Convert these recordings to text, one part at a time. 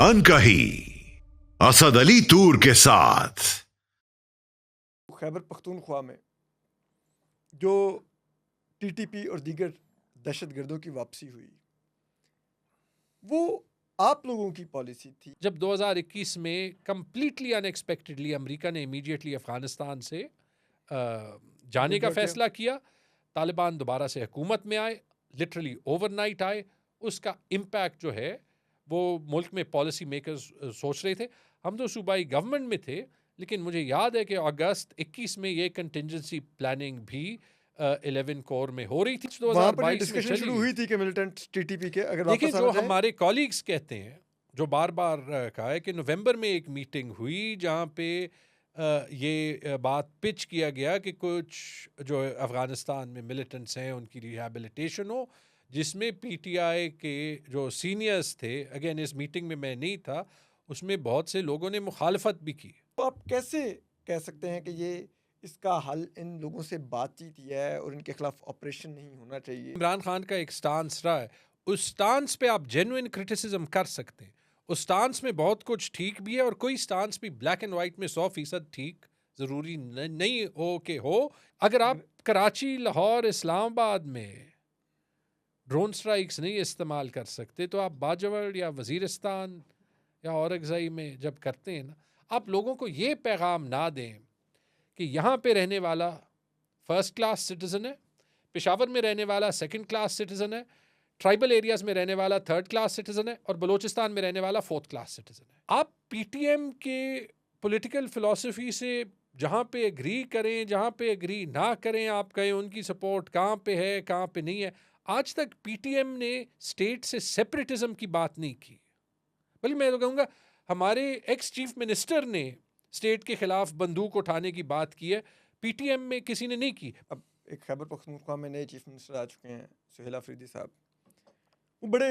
अनकही असद अली तूर के साथ। खैबर पख्तूनख्वा में जो टीटीपी और दीगर दहशतगर्दों की वापसी हुई, वो आप लोगों की पॉलिसी थी। जब 2021 में कंप्लीटली अनएक्सपेक्टेडली अमेरिका ने इमीडिएटली अफगानिस्तान से जाने का फैसला किया, तालिबान दोबारा से हुकूमत में आए, लिटरली ओवरनाइट आए, उसका इम्पैक्ट जो है वो मुल्क में पॉलिसी मेकर्स सोच रहे थे। हम तो सूबाई गवर्नमेंट में थे, लेकिन मुझे याद है कि अगस्त 21 में ये कंटिजेंसी प्लानिंग भी 11 कोर में हो रही थी। वहाँ पर 2022 में डिस्कशन शुरू हुई थी कि मिलिटेंट टीटीपी के अगर देखिए, वापस जो आना चाहें। हमारे कॉलीग्स कहते हैं, जो बार बार कहा है कि नवंबर में एक मीटिंग हुई जहाँ पे ये बात पिच किया गया कि कुछ जो अफ़गानिस्तान में मिलिटेंट्स हैं उनकी रिहैबिलिटेशन हो, जिसमें पीटीआई के जो सीनियर्स थे, अगेन इस मीटिंग में मैं नहीं था, उसमें बहुत से लोगों ने मुखालफत भी की। तो आप कैसे कह सकते हैं कि ये इसका हल इन लोगों से बातचीत ही है और इनके खिलाफ ऑपरेशन नहीं होना चाहिए? इमरान खान का एक स्टांस रहा है, उस स्टांस पे आप जेन्युइन क्रिटिसिज्म कर सकते हैं। उस स्टांस में बहुत कुछ ठीक भी है और कोई स्टांस भी ब्लैक एंड वाइट में 100% ठीक ज़रूरी नहीं हो के हो। अगर आप कराची, लाहौर, इस्लामाबाद में ड्रोन स्ट्राइक्स नहीं इस्तेमाल कर सकते, तो आप बाजवड़ या वज़ीरिस्तान या औरंगज़ई में जब करते हैं ना, आप लोगों को ये पैगाम ना दें कि यहाँ पे रहने वाला फर्स्ट क्लास सिटीज़न है, पेशावर में रहने वाला सेकंड क्लास सिटीज़न है, ट्राइबल एरियाज में रहने वाला थर्ड क्लास सिटीज़न है और बलूचिस्तान में रहने वाला फोर्थ क्लास सिटीज़न है। आप पीटीएम के पॉलिटिकल फिलॉसफी से जहाँ पे एग्री करें, जहाँ पे एग्री ना करें, आप कहें उनकी सपोर्ट कहाँ पे है, कहाँ पे नहीं है। आज तक पीटीएम ने स्टेट से सेपरेटिज्म की बात नहीं की, बल्कि मैं तो कहूँगा हमारे एक्स चीफ मिनिस्टर ने स्टेट के खिलाफ बंदूक उठाने की बात की है, पीटीएम में किसी ने नहीं की। अब एक खैबर पख्तूनख्वा में नए चीफ मिनिस्टर आ चुके हैं, सुहेल अफरीदी साहब। वो बड़े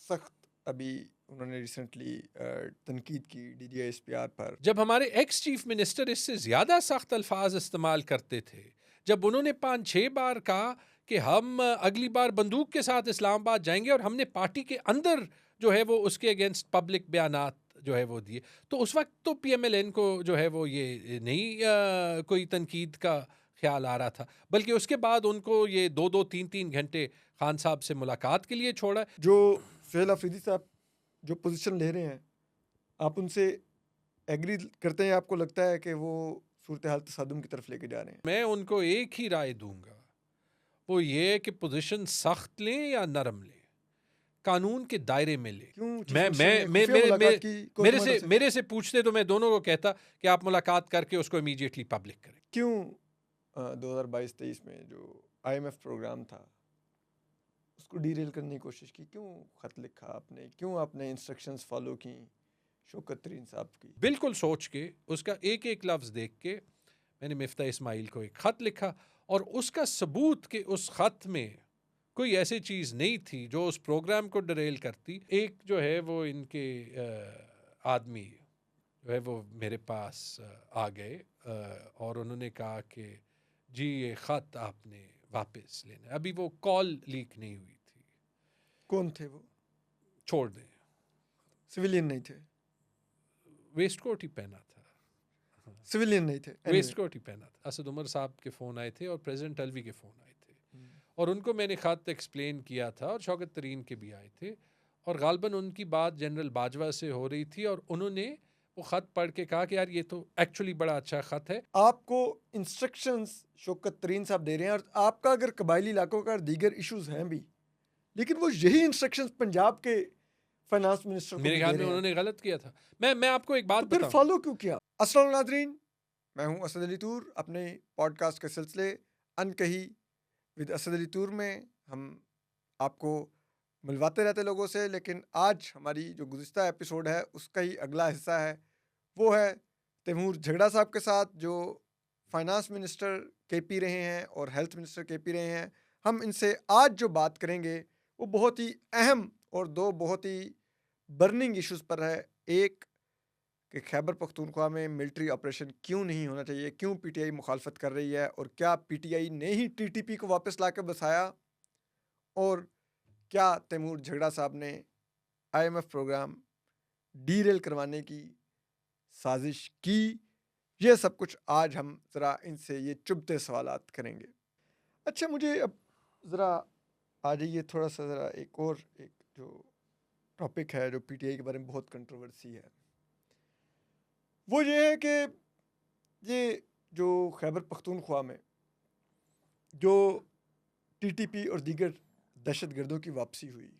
सख्त अभी उन्होंने रिसेंटली तनकीद की डीजीआईएसपीआर पर। जब हमारे एक्स चीफ मिनिस्टर इससे ज़्यादा सख्त अल्फाज इस्तेमाल करते थे, जब उन्होंने 5-6 बार कहा कि हम अगली बार बंदूक के साथ इस्लामाबाद जाएंगे, और हमने पार्टी के अंदर जो है वो उसके अगेंस्ट पब्लिक बयानात जो है वो दिए, तो उस वक्त तो पीएमएलएन को जो है वो ये नहीं कोई तनकीद का ख्याल आ रहा था, बल्कि उसके बाद उनको ये 2-2, 3-3 घंटे खान साहब से मुलाकात के लिए छोड़ा। जो सुहेल अफरीदी साहब जो पोजीशन ले रहे हैं, आप उनसे एग्री करते हैं? आपको लगता है कि वो सूरत हाल तसादुम की तरफ लेके जा रहे हैं? मैं उनको एक ही राय दूंगा, वो ये है कि पोजीशन सख्त लें या नरम लें, कानून के दायरे में लें। क्यों चीफ मैं मिनिस्टर ने मैं खुफिया मुलाकात की कोर्ट मेरे कमांडर से से? मेरे से पूछते तो मैं दोनों को कहता कि आप मुलाकात करके उसको इमीडिएटली पब्लिक करें। क्यों 2022-23 में जो आईएमएफ प्रोग्राम था उसको डीरेल करने की कोशिश की? क्यों खत लिखा आपने? क्यों आपने इंस्ट्रक्शंस फॉलो की शौकत तरीन साहब की? बिल्कुल सोच के, उसका एक एक लफ्ज़ देख के मैंने मिफ्ता इस्माइल को एक ख़त लिखा, और उसका सबूत कि उस ख़त में कोई ऐसी चीज़ नहीं थी जो उस प्रोग्राम को डरेल करती। एक जो है वो इनके आदमी जो है वो मेरे पास आ गए और उन्होंने कहा कि जी ये ख़त आपने वापस लेना है। अभी वो कॉल लीक नहीं हुई थी, कौन थे वो? छोड़ दें। सिविलियन नहीं थे? वेस्ट कोट ही पहना था, सिविलियन नहीं थे? वेस्ट कोट ही पहना था। असद उमर साहब के फ़ोन आए थे और प्रेसिडेंट अलवी के फ़ोन आए थे, और उनको मैंने ख़त एक्सप्लेन किया था, और शौकत तरीन के भी आए थे, और गालबन उनकी बात जनरल बाजवा से हो रही थी, और उन्होंने वो ख़त पढ़ के कहा कि यार ये तो एक्चुअली बड़ा अच्छा ख़त है। आपको इंस्ट्रक्शंस शौकत तरीन साहब दे रहे हैं, और आपका अगर कबायली इलाकों का दीगर इश्यूज हैं भी, लेकिन वो यही इंस्ट्रक्शंस पंजाब के फाइनेंस मिनिस्टर को मेरे भी ख्याल दे में रहे हैं। उन्होंने गलत किया था। मैं आपको एक बात तो फिर बताऊं, फॉलो क्यों किया? अस्सलाम वालेकुम नाज़रीन, मैं हूं असद अली तूर। अपने पॉडकास्ट के सिलसिले अनकही विद असद अली तूर में हम आपको मिलवाते रहते लोगों से, लेकिन आज हमारी जो गुज़िश्ता एपिसोड है उसका ही अगला हिस्सा है। वो है तैमूर झगड़ा साहब के साथ, जो फाइनेंस मिनिस्टर केपी रहे हैं और हेल्थ मिनिस्टर केपी रहे हैं। हम इनसे आज जो बात करेंगे वो बहुत ही अहम और दो बहुत ही बर्निंग इश्यूज़ पर है। एक कि खैबर पख्तूनख्वा में मिलिट्री ऑपरेशन क्यों नहीं होना चाहिए, क्यों पीटीआई मुखालफत कर रही है, और क्या पीटीआई ने ही टीटीपी को वापस ला कर बसाया, और क्या तैमूर झगड़ा साहब ने आईएमएफ प्रोग्राम डीरेल करवाने की साजिश की। ये सब कुछ आज हम ज़रा इनसे ये चुभते सवालात करेंगे। अच्छा, मुझे अब ज़रा आ जाइए थोड़ा सा ज़रा एक जो टॉपिक है जो पीटीआई के बारे में बहुत कंट्रोवर्सी है, वो ये है कि ये जो खैबर पख्तूनख्वा में जो टीटीपी और दीगर दहशतगर्दों की वापसी हुई,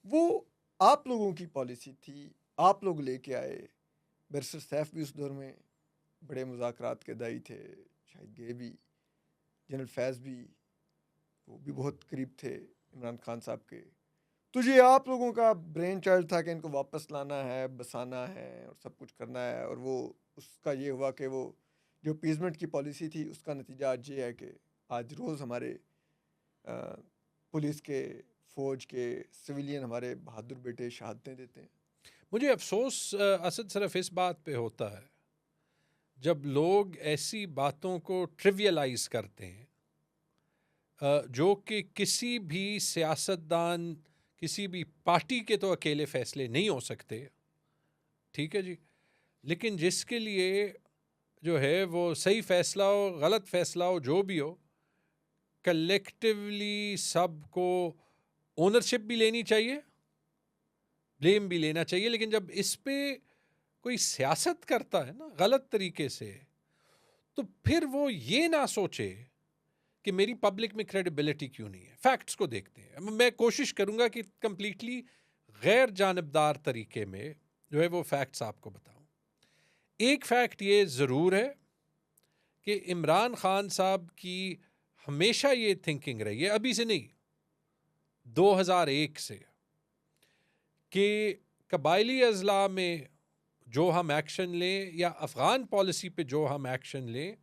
वो आप लोगों की पॉलिसी थी, आप लोग लेके आए। बैरिस्टर सैफ भी उस दौर में बड़े मुज़ाकरात के दाई थे, शाहिद गे भी, जनरल फैज़ भी, वो भी बहुत करीब थे इमरान खान साहब के। तो ये आप लोगों का ब्रेन चाइल्ड था कि इनको वापस लाना है, बसाना है और सब कुछ करना है। और वो उसका ये हुआ कि वो जो अपीज़मेंट की पॉलिसी थी उसका नतीजा आज ये है कि आज रोज़ हमारे पुलिस के, फ़ौज के, सिविलियन हमारे बहादुर बेटे शहादतें देते हैं। मुझे अफसोस असद सिर्फ इस बात पे होता है जब लोग ऐसी बातों को ट्रिवियलाइज करते हैं जो कि किसी भी सियासतदान, किसी भी पार्टी के तो अकेले फैसले नहीं हो सकते, ठीक है जी, लेकिन जिसके लिए जो है वो सही फैसला हो, गलत फैसला हो, जो भी हो, कलेक्टिवली सबको ओनरशिप भी लेनी चाहिए, ब्लेम भी लेना चाहिए। लेकिन जब इस पे कोई सियासत करता है ना गलत तरीके से, तो फिर वो ये ना सोचे कि मेरी पब्लिक में क्रेडिबिलिटी क्यों नहीं है। फैक्ट्स को देखते हैं। मैं कोशिश करूंगा कि कंप्लीटली गैर जानबदार तरीके में जो है वो फैक्ट्स आपको बताऊं। एक फैक्ट ये ज़रूर है कि इमरान खान साहब की हमेशा ये थिंकिंग रही है, अभी से नहीं, 2001 से, कि कबायली अजला में जो हम एक्शन लें या अफ़गान पॉलिसी पे जो हम एक्शन लें,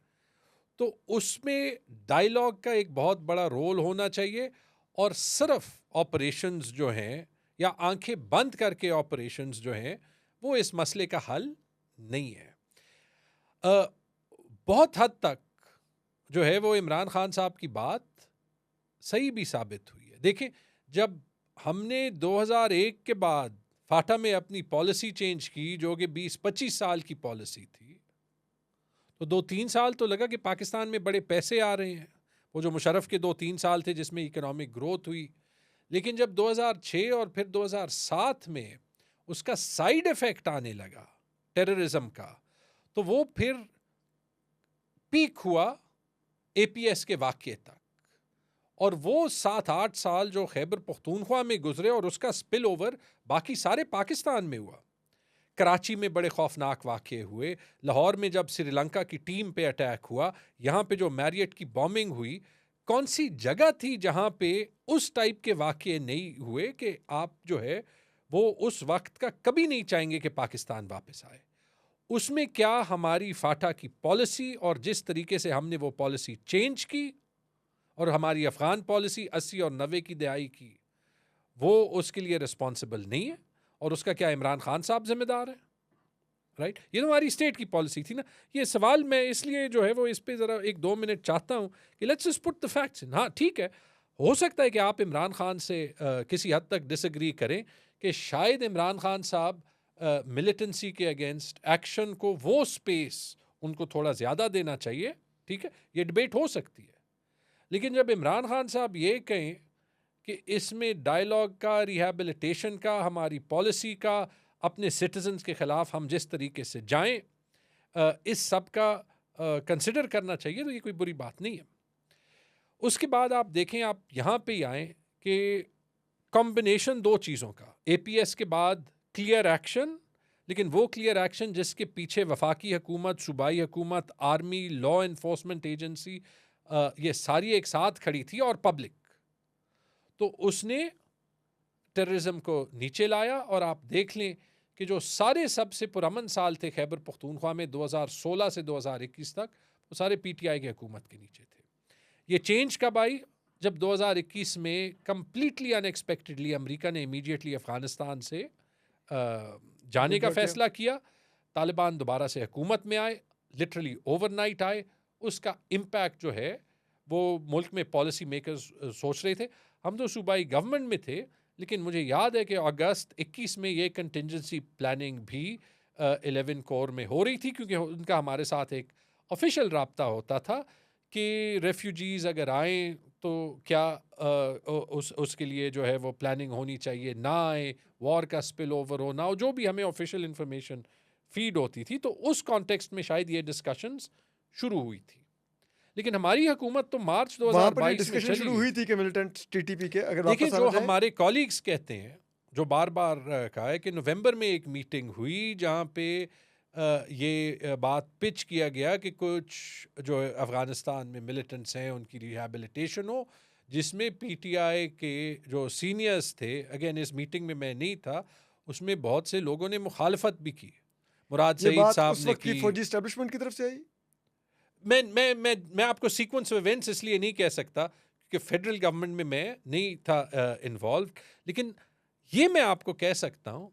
तो उसमें डायलॉग का एक बहुत बड़ा रोल होना चाहिए। और सिर्फ ऑपरेशंस जो हैं या आंखें बंद करके ऑपरेशंस जो हैं वो इस मसले का हल नहीं है। बहुत हद तक जो है वो इमरान खान साहब की बात सही भी साबित हुई है। देखें, जब हमने 2001 के बाद फाटा में अपनी पॉलिसी चेंज की जो कि 20-25 साल की पॉलिसी थी, तो 2-3 साल तो लगा कि पाकिस्तान में बड़े पैसे आ रहे हैं। वो जो मुशर्रफ के 2-3 साल थे जिसमें इकोनॉमिक ग्रोथ हुई, लेकिन जब 2006 और फिर 2007 में उसका साइड इफेक्ट आने लगा टेररिज्म का, तो वो फिर पीक हुआ एपीएस के वाक़ये तक। और वो 7-8 साल जो खैबर पख्तूनख्वा में गुजरे और उसका स्पिल ओवर बाकी सारे पाकिस्तान में हुआ। कराची में बड़े खौफनाक वाक़ये हुए, लाहौर में जब श्रीलंका की टीम पे अटैक हुआ, यहाँ पे जो मैरियट की बॉम्बिंग हुई, कौन सी जगह थी जहाँ पे उस टाइप के वाक़ये नहीं हुए कि आप जो है वो उस वक्त का कभी नहीं चाहेंगे कि पाकिस्तान वापस आए। उसमें क्या हमारी फाटा की पॉलिसी और जिस तरीके से हमने वो पॉलिसी चेंज की और हमारी अफ़गान पॉलिसी 80 और 90 की दहाई की, वो उसके लिए रिस्पॉन्सिबल नहीं है। और उसका क्या इमरान खान साहब जिम्मेदार है? राइट, ये तो हमारी स्टेट की पॉलिसी थी ना। ये सवाल मैं इसलिए जो है वो इस पे ज़रा 1-2 मिनट चाहता हूँ कि let's just put the facts in. हाँ ठीक है, हो सकता है कि आप इमरान खान से किसी हद तक डिसएग्री करें कि शायद इमरान खान साहब मिलिटेंसी के अगेंस्ट एक्शन को वो स्पेस उनको थोड़ा ज़्यादा देना चाहिए, ठीक है, ये डिबेट हो सकती है। लेकिन जब इमरान खान साहब ये कहें कि इसमें डायलॉग का, रिहैबिलिटेशन का, हमारी पॉलिसी का, अपने सिटीजन्स के ख़िलाफ़ हम जिस तरीके से जाएं, इस सब का कंसिडर करना चाहिए, तो ये कोई बुरी बात नहीं है। उसके बाद आप देखें, आप यहाँ पे ही आएँ कि कॉम्बिनेशन 2 चीज़ों का, एपीएस के बाद क्लियर एक्शन, लेकिन वो क्लियर एक्शन जिसके पीछे वफाकी हुकूमत, सूबाई हुकूमत, आर्मी, लॉ इन्फोर्समेंट एजेंसी, ये सारी एक साथ खड़ी थी और पब्लिक, तो उसने टेररिज्म को नीचे लाया। और आप देख लें कि जो सारे सबसे पुरअमन साल थे खैबर पख्तूनख्वा में 2016 से 2021 तक, वो सारे पीटीआई की हुकूमत के नीचे थे। ये चेंज कब आई? जब 2021 में कंप्लीटली अनएक्सपेक्टेडली अमेरिका ने इमीडिएटली अफ़गानिस्तान से जाने का फैसला किया। तालिबान दोबारा से हुकूमत में आए, लिटरली ओवरनाइट आए। उसका इम्पैक्ट जो है वो मुल्क में पॉलिसी मेकर्स सोच रहे थे। हम तो सूबाई गवर्नमेंट में थे, लेकिन मुझे याद है कि अगस्त 21 में ये कंटिजेंसी प्लानिंग भी 11 कोर में हो रही थी, क्योंकि उनका हमारे साथ एक ऑफिशियल राब्ता होता था कि रेफ्यूजीज़ अगर आएँ तो क्या उसके लिए जो है वो प्लानिंग होनी चाहिए, ना आए, वॉर का स्पिल ओवर हो ना हो, जो भी हमें ऑफिशियल इंफॉर्मेशन फीड होती थी, तो उस कॉन्टेक्स्ट में शायद ये डिस्कशंस शुरू हुई थी। लेकिन हमारी हुकूमत तो मार्च वहां पर ये 2022 में डिस्कशन चली शुरू गई हुई थी। थी कि मिलिटेंट टीटीपी के अगर देखिए, वापस जो आना चाहे। हमारे कॉलीग्स कहते हैं, जो बार बार कहा है कि नवंबर में एक मीटिंग हुई जहाँ पे ये बात पिच किया गया कि कुछ जो अफ़गानिस्तान में मिलिटेंट्स हैं उनकी रिहैबिलिटेशन हो, जिसमें पीटीआई के जो सीनियर्स थे, अगेन इस मीटिंग में मैं नहीं था, उसमें बहुत से लोगों ने मुखालफत भी की। मुराद ये सईद बात साहब उस ने वक्त की की। फौजी एस्टेब्लिशमेंट की तरफ से आई। मैं आपको सीक्वेंस ऑफ इवेंट्स इसलिए नहीं कह सकता कि फेडरल गवर्नमेंट में मैं नहीं था इन्वॉल्व, लेकिन ये मैं आपको कह सकता हूँ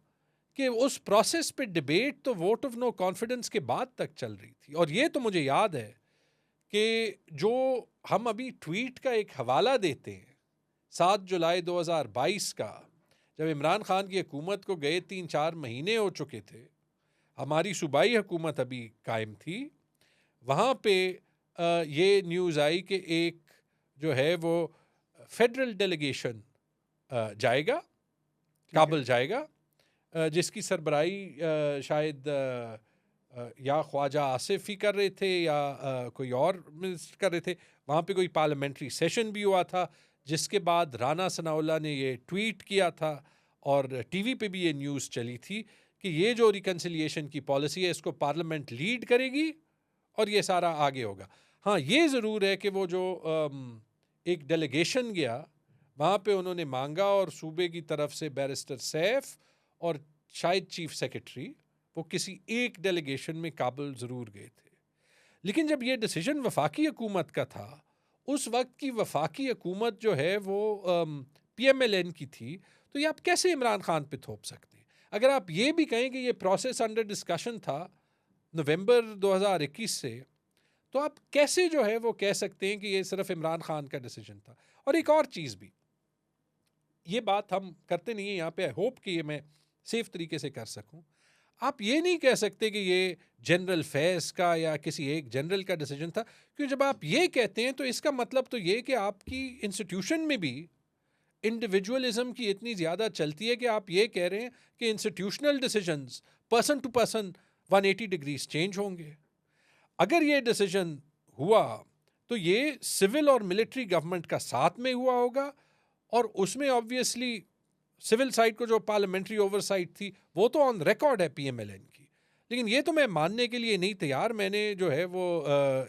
कि उस प्रोसेस पे डिबेट तो वोट ऑफ नो कॉन्फिडेंस के बाद तक चल रही थी। और ये तो मुझे याद है कि जो हम अभी ट्वीट का एक हवाला देते हैं 7 जुलाई 2022 का, जब इमरान खान की हुकूमत को गए 3-4 महीने हो चुके थे, हमारी सूबाई हुकूमत अभी कायम थी, वहाँ पे ये न्यूज़ आई कि एक जो है वो फेडरल डेलीगेशन जाएगा, काबुल जाएगा, जिसकी सरबराही शायद या ख्वाजा आसिफ ही कर रहे थे या कोई और मिनिस्टर कर रहे थे। वहाँ पे कोई पार्लियामेंट्री सेशन भी हुआ था, जिसके बाद राना सनाउल्लाह ने ये ट्वीट किया था और टीवी पे भी ये न्यूज़ चली थी कि ये जो रिकन्सिलिएशन की पॉलिसी है इसको पार्लियामेंट लीड करेगी और ये सारा आगे होगा। हाँ, ये ज़रूर है कि वो जो एक डेलीगेशन गया, वहाँ पे उन्होंने मांगा और सूबे की तरफ से बैरिस्टर सैफ और शायद चीफ सेक्रेटरी, वो किसी एक डेलीगेशन में काबुल ज़रूर गए थे। लेकिन जब ये डिसीजन वफाकी हुकूमत का था, उस वक्त की वफाकी हुकूमत जो है वो PMLN की थी, तो ये आप कैसे इमरान खान पे थोप सकते हैं? अगर आप ये भी कहें कि ये प्रोसेस अंडर डिस्कशन था नवंबर 2021 से, तो आप कैसे जो है वो कह सकते हैं कि ये सिर्फ इमरान खान का डिसीजन था? और एक और चीज़ भी, ये बात हम करते नहीं है यहाँ पे, आई होप कि ये मैं सेफ तरीके से कर सकूं। आप ये नहीं कह सकते कि ये जनरल फैज़ का या किसी एक जनरल का डिसीजन था, क्योंकि जब आप ये कहते हैं तो इसका मतलब तो ये कि आपकी इंस्टीट्यूशन में भी इंडिविजुअलिज्म की इतनी ज़्यादा चलती है कि आप ये कह रहे हैं कि institutional decisions person to person 180 degrees change होंगे। अगर ये डिसीजन हुआ तो ये सिविल और मिलिट्री गवर्नमेंट का साथ में हुआ होगा, और उसमें ऑब्वियसली सिविल साइड को जो पार्लियामेंट्री ओवरसाइट थी वो तो ऑन रिकॉर्ड है PMLN की। लेकिन ये तो मैं मानने के लिए नहीं तैयार। मैंने जो है वो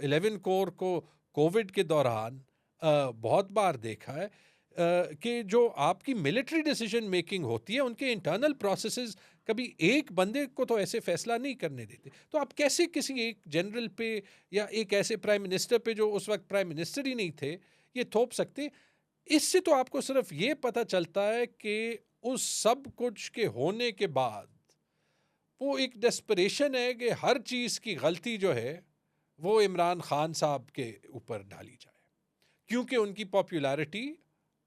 11 कोर को कोविड के दौरान बहुत बार देखा है कि जो आपकी मिलिट्री डिसीजन मेकिंग होती है, उनके इंटरनल प्रोसेसेस कभी एक बंदे को तो ऐसे फैसला नहीं करने देते। तो आप कैसे किसी एक जनरल पे या एक ऐसे प्राइम मिनिस्टर पे जो उस वक्त प्राइम मिनिस्टर ही नहीं थे ये थोप सकते? इससे तो आपको सिर्फ ये पता चलता है कि उस सब कुछ के होने के बाद वो एक डेस्परेशन है कि हर चीज़ की गलती जो है वो इमरान खान साहब के ऊपर डाली जाए, क्योंकि उनकी पॉपुलैरिटी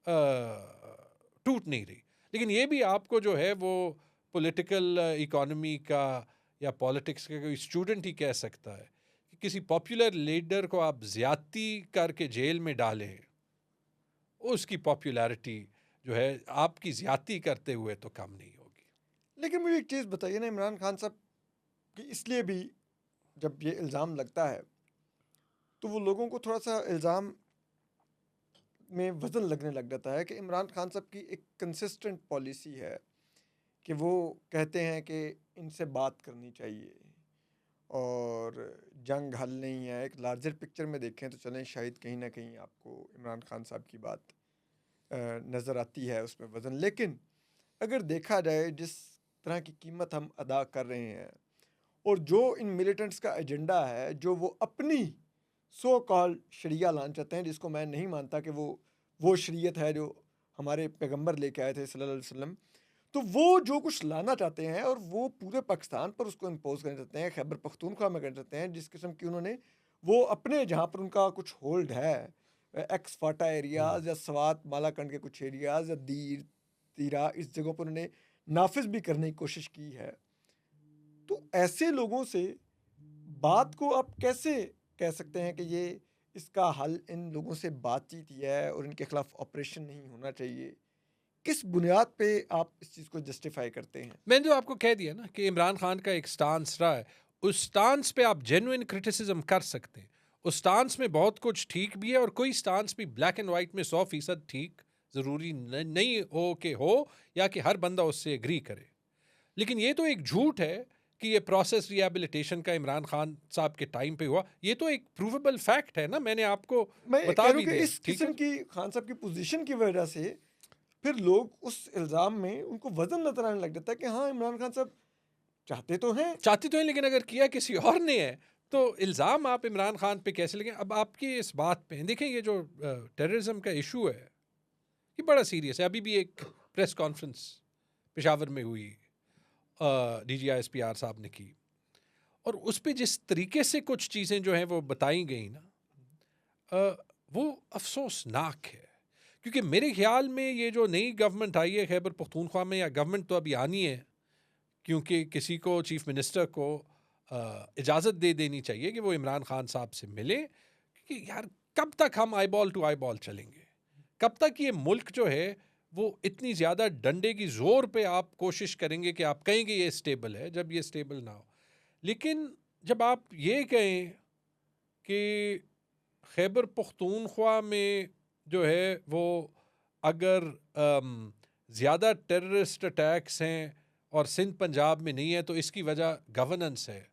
टूट नहीं रही। लेकिन ये भी आपको जो है वो पॉलिटिकल इकोनॉमी का या पॉलिटिक्स का कोई स्टूडेंट ही कह सकता है कि किसी पॉपुलर लीडर को आप ज़्यादती करके जेल में डालें, उसकी पॉपुलैरिटी जो है आपकी ज़्यादती करते हुए तो कम नहीं होगी। लेकिन मुझे एक चीज़ बताइए ना, इमरान खान साहब कि इसलिए भी जब ये इल्ज़ाम लगता है तो वो लोगों को थोड़ा सा इल्ज़ाम में वज़न लगने लग जाता है कि इमरान खान साहब की एक कंसिस्टेंट पॉलिसी है कि वो कहते हैं कि इनसे बात करनी चाहिए और जंग हल नहीं है। एक लार्जर पिक्चर में देखें तो चलें शायद कहीं ना कहीं आपको इमरान खान साहब की बात नज़र आती है, उसमें वज़न। लेकिन अगर देखा जाए जिस तरह की कीमत हम अदा कर रहे हैं और जो इन मिलिटेंट्स का एजेंडा है, जो वो अपनी सो कॉल्ड शरिया लाना चाहते हैं, जिसको मैं नहीं मानता कि वो शरीयत है जो हमारे पैगंबर लेके आए थे सल्लल्लाहु अलैहि वसल्लम, तो वो जो कुछ लाना चाहते हैं और वो पूरे पाकिस्तान पर उसको इम्पोज करना चाहते हैं, खैबर पख्तूनख्वा में करना चाहते हैं, जिस किस्म की उन्होंने वो अपने जहाँ पर उनका कुछ होल्ड है, एक्स फाटा एरियाज़ या स्वात मालाकंड के कुछ एरियाज़ या दीर तीरा इस जगह पर उन्होंने नाफिज भी करने की कोशिश की है। तो ऐसे लोगों से बात को आप कैसे कह सकते हैं कि ये इसका हल इन लोगों से बातचीत ही है और इनके खिलाफ ऑपरेशन नहीं होना चाहिए? किस बुनियाद पे आप इस चीज़ को जस्टिफाई करते हैं? मैंने जो आपको कह दिया ना कि इमरान खान का एक स्टांस रहा है, उस स्टांस पे आप जेन्युइन क्रिटिसिज्म कर सकते हैं। उस स्टांस में बहुत कुछ ठीक भी है और कोई स्टांस भी ब्लैक एंड वाइट में 100% ठीक ज़रूरी नहीं हो कि हो या कि हर बंदा उससे एग्री करे। लेकिन ये तो एक झूठ है कि ये प्रोसेस रिहैबिलिटेशन का इमरान खान साहब के टाइम पे हुआ। ये तो एक प्रूवेबल फैक्ट है ना, मैंने आपको मैं बता कह रहा भी हूँ कि दिया, इस ठीक किस्म है? की खान साहब की पोजीशन की वजह से फिर लोग उस इल्ज़ाम में उनको वज़न नज़र आने लग जाता है कि हाँ, इमरान खान साहब चाहते तो हैं। चाहती तो है, लेकिन अगर किया किसी और ने है तो इल्ज़ाम आप इमरान खान पे कैसे लगे? अब आपकी इस बात पे देखें, ये जो टेररिज्म का इशू है ये बड़ा सीरियस है। अभी भी एक प्रेस कॉन्फ्रेंस पेशावर में हुई, DGISPR साहब ने की, और उस पे जिस तरीके से कुछ चीज़ें जो हैं वो बताई गई ना, वो अफसोसनाक है। क्योंकि मेरे ख्याल में ये जो नई गवर्नमेंट आई है खैबर पख्तूनख्वा में, या गवर्नमेंट तो अभी आनी है, क्योंकि किसी को, चीफ मिनिस्टर को इजाज़त दे देनी चाहिए कि वो इमरान खान साहब से मिले। क्योंकि यार कब तक हम eye ball to eye ball चलेंगे? कब तक ये मुल्क जो है वो इतनी ज़्यादा डंडे की ज़ोर पे आप कोशिश करेंगे कि आप कहेंगे ये स्टेबल है, जब ये स्टेबल ना हो। लेकिन जब आप ये कहें कि खैबर पख्तूनख्वा में जो है वो अगर ज़्यादा टेररिस्ट अटैक्स हैं और सिंध पंजाब में नहीं है तो इसकी वजह गवर्नेंस है,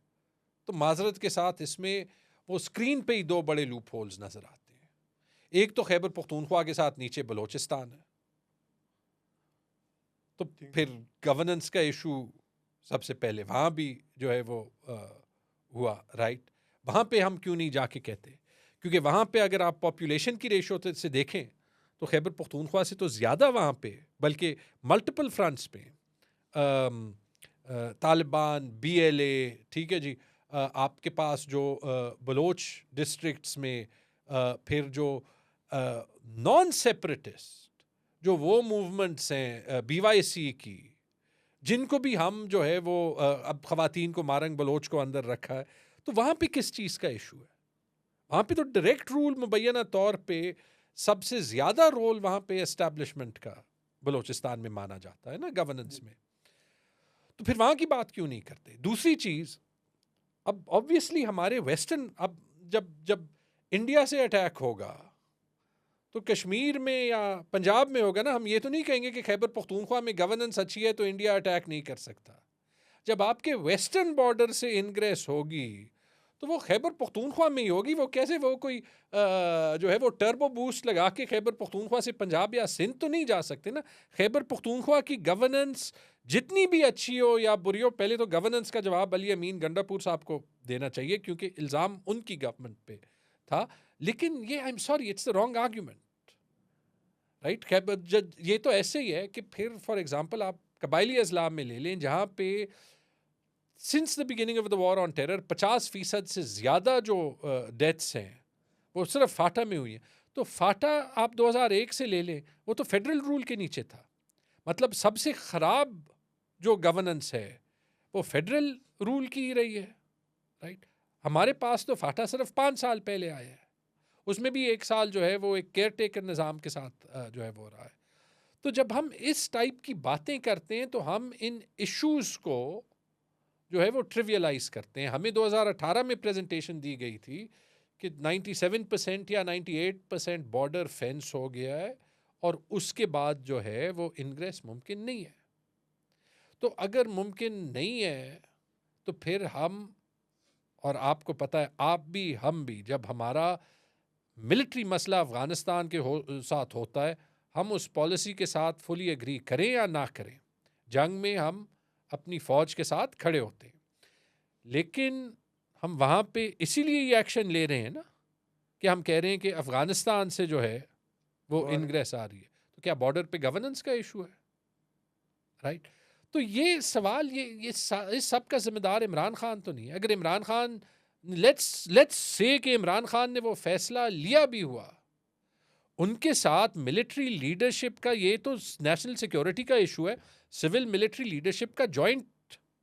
तो माजरत के साथ इसमें वो स्क्रीन पे ही दो बड़े लूप होल्स नज़र आते हैं। एक तो खैबर पख्तूनख्वा के साथ नीचे बलोचिस्तान है, तो फिर गवर्नेंस का इशू सबसे पहले वहाँ भी जो है वो हुआ, राइट? वहाँ पे हम क्यों नहीं जाके कहते? क्योंकि वहाँ पे अगर आप पॉपुलेशन की रेशो से देखें तो खैबर पख्तूनख्वा से तो ज़्यादा वहाँ पे, बल्कि मल्टीपल फ्रंट्स पे तालिबान, BLA, ठीक है जी, आपके पास जो बलोच डिस्ट्रिक्ट्स में फिर जो नॉन सेपरेटिस्ट जो वो मूवमेंट्स हैं BYC की, जिनको भी हम जो है वो अब ख़वातीन को मारंग बलोच को अंदर रखा है, तो वहाँ पे किस चीज़ का इशू है? वहाँ पे तो डायरेक्ट रूल मुबैना तौर पे सबसे ज़्यादा रोल वहाँ पे एस्टैब्लिशमेंट का बलोचिस्तान में माना जाता है ना, गवर्नेंस में। तो फिर वहाँ की बात क्यों नहीं करते? दूसरी चीज़, अब ऑब्वियसली हमारे वेस्टर्न, अब जब जब इंडिया से अटैक होगा तो कश्मीर में या पंजाब में होगा ना, हम ये तो नहीं कहेंगे कि खैबर पख्तूनख्वा में गवर्नेंस अच्छी है तो इंडिया अटैक नहीं कर सकता। जब आपके वेस्टर्न बॉर्डर से इनग्रेस होगी तो वो खैबर पख्तूनख्वा में ही होगी। वो कैसे, वो कोई जो है वो टर्बो बूस्ट लगा के खैबर पख्तूनख्वा से पंजाब या सिंध तो नहीं जा सकते ना। खैबर पख्तूनख्वा की गवर्नेंस जितनी भी अच्छी हो या बुरी हो, पहले तो गवर्नेंस का जवाब अली अमीन गंडापुर साहब को देना चाहिए, क्योंकि इल्ज़ाम उनकी गवर्नमेंट पे था। लेकिन ये, I am sorry, it's the wrong argument, right? Khyber ये तो ऐसे ही है कि फिर फॉर एग्जांपल आप कबायली अजलाम में ले लें, जहाँ पे since the beginning of the war on terror 50% से ज़्यादा जो डेथ्स हैं वो सिर्फ फाटा में हुई है। तो फाटा आप 2001 से ले लें, वो तो फेडरल रूल के नीचे था। मतलब सबसे ख़राब जो गवर्नेंस है वो फेडरल रूल की ही रही है, राइट? हमारे पास तो फाटा सिर्फ 5 साल पहले आया है, उसमें भी 1 साल जो है वो एक केयर टेकर निज़ाम के साथ जो है वो रहा है। तो जब हम इस टाइप की बातें करते हैं तो हम इन इश्यूज़ को जो है वो ट्रिवियलाइज करते हैं। हमें 2018 में प्रेजेंटेशन दी गई थी कि 97% या 98% बॉर्डर फेंस हो गया है और उसके बाद जो है वो इनग्रेस मुमकिन नहीं है। तो अगर मुमकिन नहीं है तो फिर हम, और आपको पता है आप भी हम भी, जब हमारा मिलिट्री मसला अफ़गानिस्तान के साथ होता है, हम उस पॉलिसी के साथ फुली एग्री करें या ना करें, जंग में हम अपनी फ़ौज के साथ खड़े होते हैं। लेकिन हम वहाँ पे इसीलिए ये एक्शन ले रहे हैं ना कि हम कह रहे हैं कि अफ़गानिस्तान से जो है वो इनग्रेस आ रही है, तो क्या बॉर्डर पे गवर्नेंस का इशू है, राइट? तो ये सवाल, ये इस सब का जिम्मेदार इमरान खान तो नहीं है। अगर इमरान खान, लेट्स से कि इमरान खान ने वो फैसला लिया भी हुआ, उनके साथ मिलिट्री लीडरशिप का, ये तो नेशनल सिक्योरिटी का इशू है, सिविल मिलिट्री लीडरशिप का जॉइंट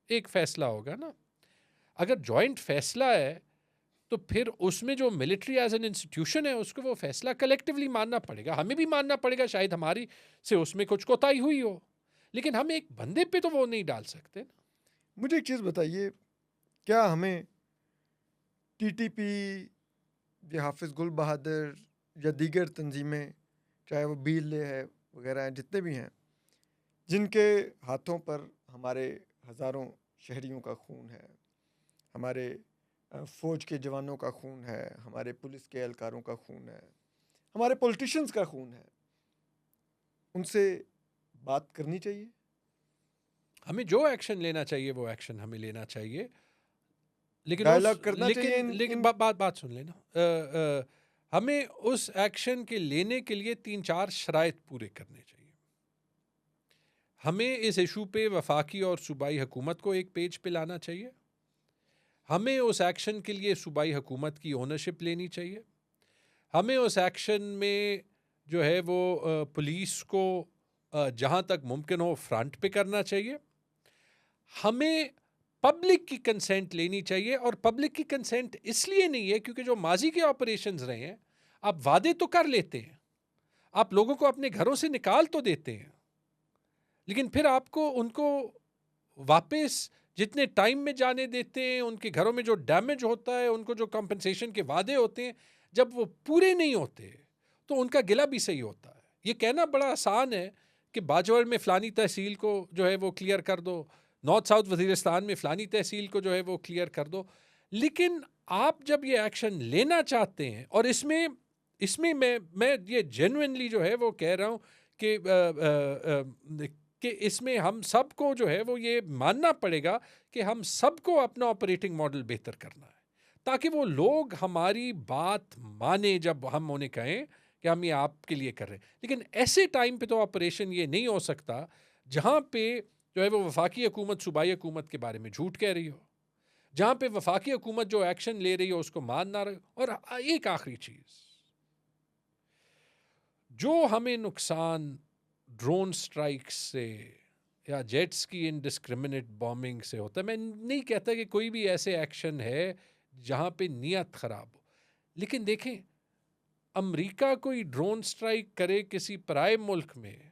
एक फैसला होगा ना। अगर जॉइंट फैसला है तो फिर उसमें जो मिलिट्री एज एन इंस्टीट्यूशन है उसको वो फैसला कलेक्टिवली मानना पड़ेगा, हमें भी मानना पड़ेगा। शायद हमारी से उसमें कुछ कोताही हुई हो, लेकिन हम एक बंदे पे तो वो नहीं डाल सकते ना। मुझे एक चीज़ बताइए, क्या हमें टीटीपी या हाफिज़ गुल बहादुर या दीगर तंजीमें, चाहे वो बीएलए है वगैरह हैं, जितने भी हैं, जिनके हाथों पर हमारे हज़ारों शहरियों का खून है, हमारे फ़ौज के जवानों का खून है, हमारे पुलिस के एहलकारों का खून है, हमारे पॉलिटिशियंस का खून है, उनसे बात करनी चाहिए? हमें जो एक्शन लेना चाहिए वो एक्शन हमें लेना चाहिए, लेकिन डायलॉग करना चाहिए लेकिन बात सुन लेना। हमें उस एक्शन के लेने के लिए 3-4 शराइत पूरे करने चाहिए। हमें इस इशू पे वफाकी और सूबाई हुकूमत को एक पेज पे लाना चाहिए। हमें उस एक्शन के लिए सूबाई हुकूमत की ओनरशिप लेनी चाहिए। हमें उस एक्शन में जो है वो पुलिस को जहाँ तक मुमकिन हो फ्रंट पे करना चाहिए। हमें पब्लिक की कंसेंट लेनी चाहिए, और पब्लिक की कंसेंट इसलिए नहीं है क्योंकि जो माजी के ऑपरेशंस रहे हैं, आप वादे तो कर लेते हैं, आप लोगों को अपने घरों से निकाल तो देते हैं, लेकिन फिर आपको उनको वापस जितने टाइम में जाने देते हैं, उनके घरों में जो डैमेज होता है, उनको जो कंपनसेशन के वादे होते हैं, जब वो पूरे नहीं होते तो उनका गिला भी सही होता है। ये कहना बड़ा आसान है कि बाजवड़ में फ़लानी तहसील को जो है वो क्लियर कर दो, नॉर्थ साउथ वज़ीरिस्तान में फ़लानी तहसील को जो है वो क्लियर कर दो, लेकिन आप जब ये एक्शन लेना चाहते हैं, और इसमें इसमें मैं ये जेन्युइनली जो है वो कह रहा हूँ कि इसमें हम सबको जो है वो ये मानना पड़ेगा कि हम सबको अपना ऑपरेटिंग मॉडल बेहतर करना है, ताकि वो लोग हमारी बात माने जब हम उन्हें कहें कि हम ये आपके लिए कर रहे हैं। लेकिन ऐसे टाइम पे तो ऑपरेशन ये नहीं हो सकता जहाँ पे जो है वो वफाकी हुकूमत सूबाई हुकूमत के बारे में झूठ कह रही हो, जहाँ पे वफाकी हुकूमत जो एक्शन ले रही हो उसको मान ना रही हो। और एक आखिरी चीज़, जो हमें नुकसान ड्रोन स्ट्राइक्स से या जेट्स की इनडिस्क्रिमिनेट बॉम्बिंग से होता है, मैं नहीं कहता कि कोई भी ऐसे एक्शन है जहाँ पे नीयत ख़राब हो, लेकिन देखें, अमेरिका कोई ड्रोन स्ट्राइक करे किसी पराए मुल्क में,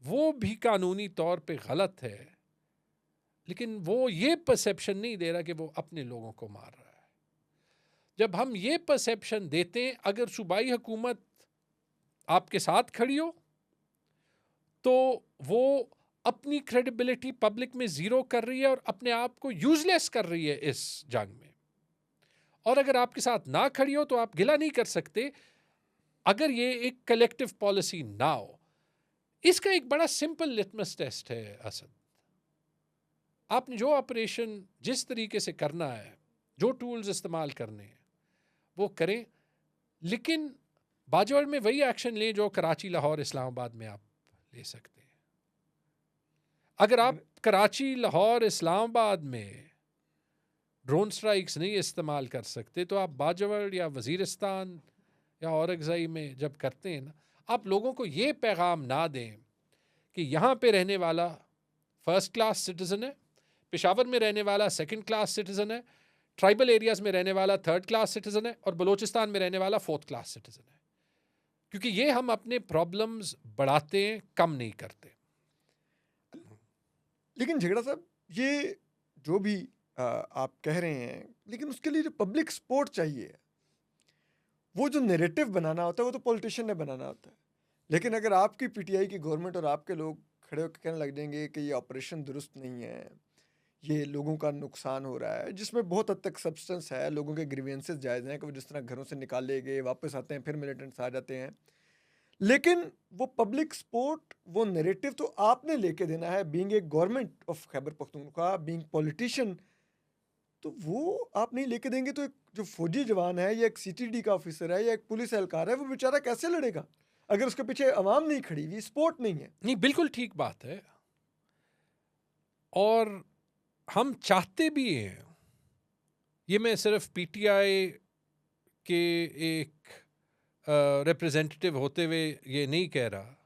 वो भी कानूनी तौर पे गलत है, लेकिन वो ये परसेप्शन नहीं दे रहा कि वो अपने लोगों को मार रहा है। जब हम ये परसेप्शन देते हैं, अगर सूबाई हुकूमत आपके साथ खड़ी हो तो वो अपनी क्रेडिबिलिटी पब्लिक में ज़ीरो कर रही है और अपने आप को यूजलेस कर रही है इस जंग में। और अगर आपके साथ ना खड़ी हो तो आप गिला नहीं कर सकते अगर ये एक कलेक्टिव पॉलिसी ना हो। इसका एक बड़ा सिंपल लिटमस टेस्ट है असद, आपने जो ऑपरेशन जिस तरीके से करना है, जो टूल्स इस्तेमाल करने हैं वो करें, लेकिन बाजवड़ में वही एक्शन लें जो कराची, लाहौर, इस्लामाबाद में आप ले सकते हैं। अगर आप कराची, लाहौर, इस्लामाबाद में ड्रोन स्ट्राइक्स नहीं इस्तेमाल कर सकते तो आप बाजवड़ या वज़ीरिस्तान या औरंगज़ई में जब करते हैं ना, आप लोगों को ये पैगाम ना दें कि यहाँ पे रहने वाला फर्स्ट क्लास सिटीज़न है, पेशावर में रहने वाला सेकंड क्लास सिटीज़न है, ट्राइबल एरियाज़ में रहने वाला थर्ड क्लास सिटीज़न है, और बलूचिस्तान में रहने वाला फोर्थ क्लास सिटीज़न है, क्योंकि ये हम अपने प्रॉब्लम्स बढ़ाते हैं, कम नहीं करते। लेकिन झगड़ा साहब, ये जो भी आप कह रहे हैं, लेकिन उसके लिए जो पब्लिक सपोर्ट चाहिए, वो जो नैरेटिव बनाना होता है वो तो पॉलिटिशियन ने बनाना होता है। लेकिन अगर आपकी पीटीआई की गवर्नमेंट और आपके लोग खड़े होकर कहने लग जाएंगे कि ये ऑपरेशन दुरुस्त नहीं है, ये लोगों का नुकसान हो रहा है, जिसमें बहुत हद तक सब्सटेंस है, लोगों के ग्रीवेंसेस जायज़ हैं कि वो जिस तरह घरों से निकाले गए वापस आते हैं, फिर मिलिटेंट्स आ जाते हैं, लेकिन वो पब्लिक सपोर्ट, वो नैरेटिव तो आपने लेके देना है, being a government of Khyber Pakhtunkhwa, being politician, तो वो आप नहीं लेके देंगे तो एक जो फौजी जवान है या एक सीटीडी का ऑफिसर है या एक पुलिस एहलकार है, वो बेचारा कैसे लड़ेगा अगर उसके पीछे अवाम नहीं खड़ी हुई, सपोर्ट नहीं है। नहीं, बिल्कुल ठीक बात है, और हम चाहते भी हैं, ये मैं सिर्फ पीटीआई के एक रिप्रेजेंटेटिव होते हुए ये नहीं कह रहा,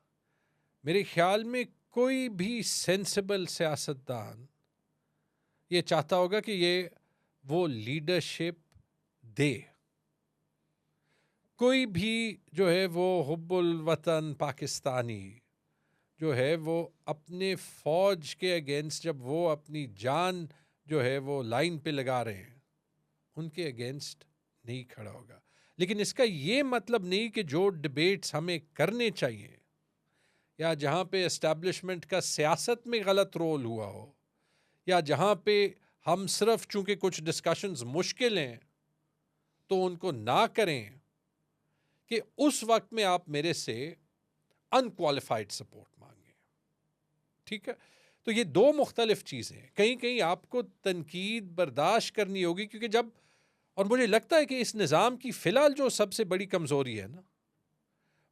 मेरे ख्याल में कोई भी सेंसिबल सियासतदान ये चाहता होगा कि ये वो लीडरशिप दे। कोई भी जो है वो हुब्बुल वतन पाकिस्तानी जो है वो अपने फौज के अगेंस्ट जब वो अपनी जान जो है वो लाइन पे लगा रहे हैं, उनके अगेंस्ट नहीं खड़ा होगा। लेकिन इसका ये मतलब नहीं कि जो डिबेट्स हमें करने चाहिए या जहाँ पे एस्टैब्लिशमेंट का सियासत में गलत रोल हुआ हो, या जहाँ पे हम सिर्फ चूंकि कुछ डिस्कशंस मुश्किल हैं तो उनको ना करें, कि उस वक्त में आप मेरे से अनक्वालिफाइड सपोर्ट मांगे। ठीक है, तो ये दो मुख्तलिफ चीज़ें हैं। कहीं कहीं आपको तनकीद बर्दाश्त करनी होगी, क्योंकि जब, और मुझे लगता है कि इस निज़ाम की फ़िलहाल जो सबसे बड़ी कमज़ोरी है ना,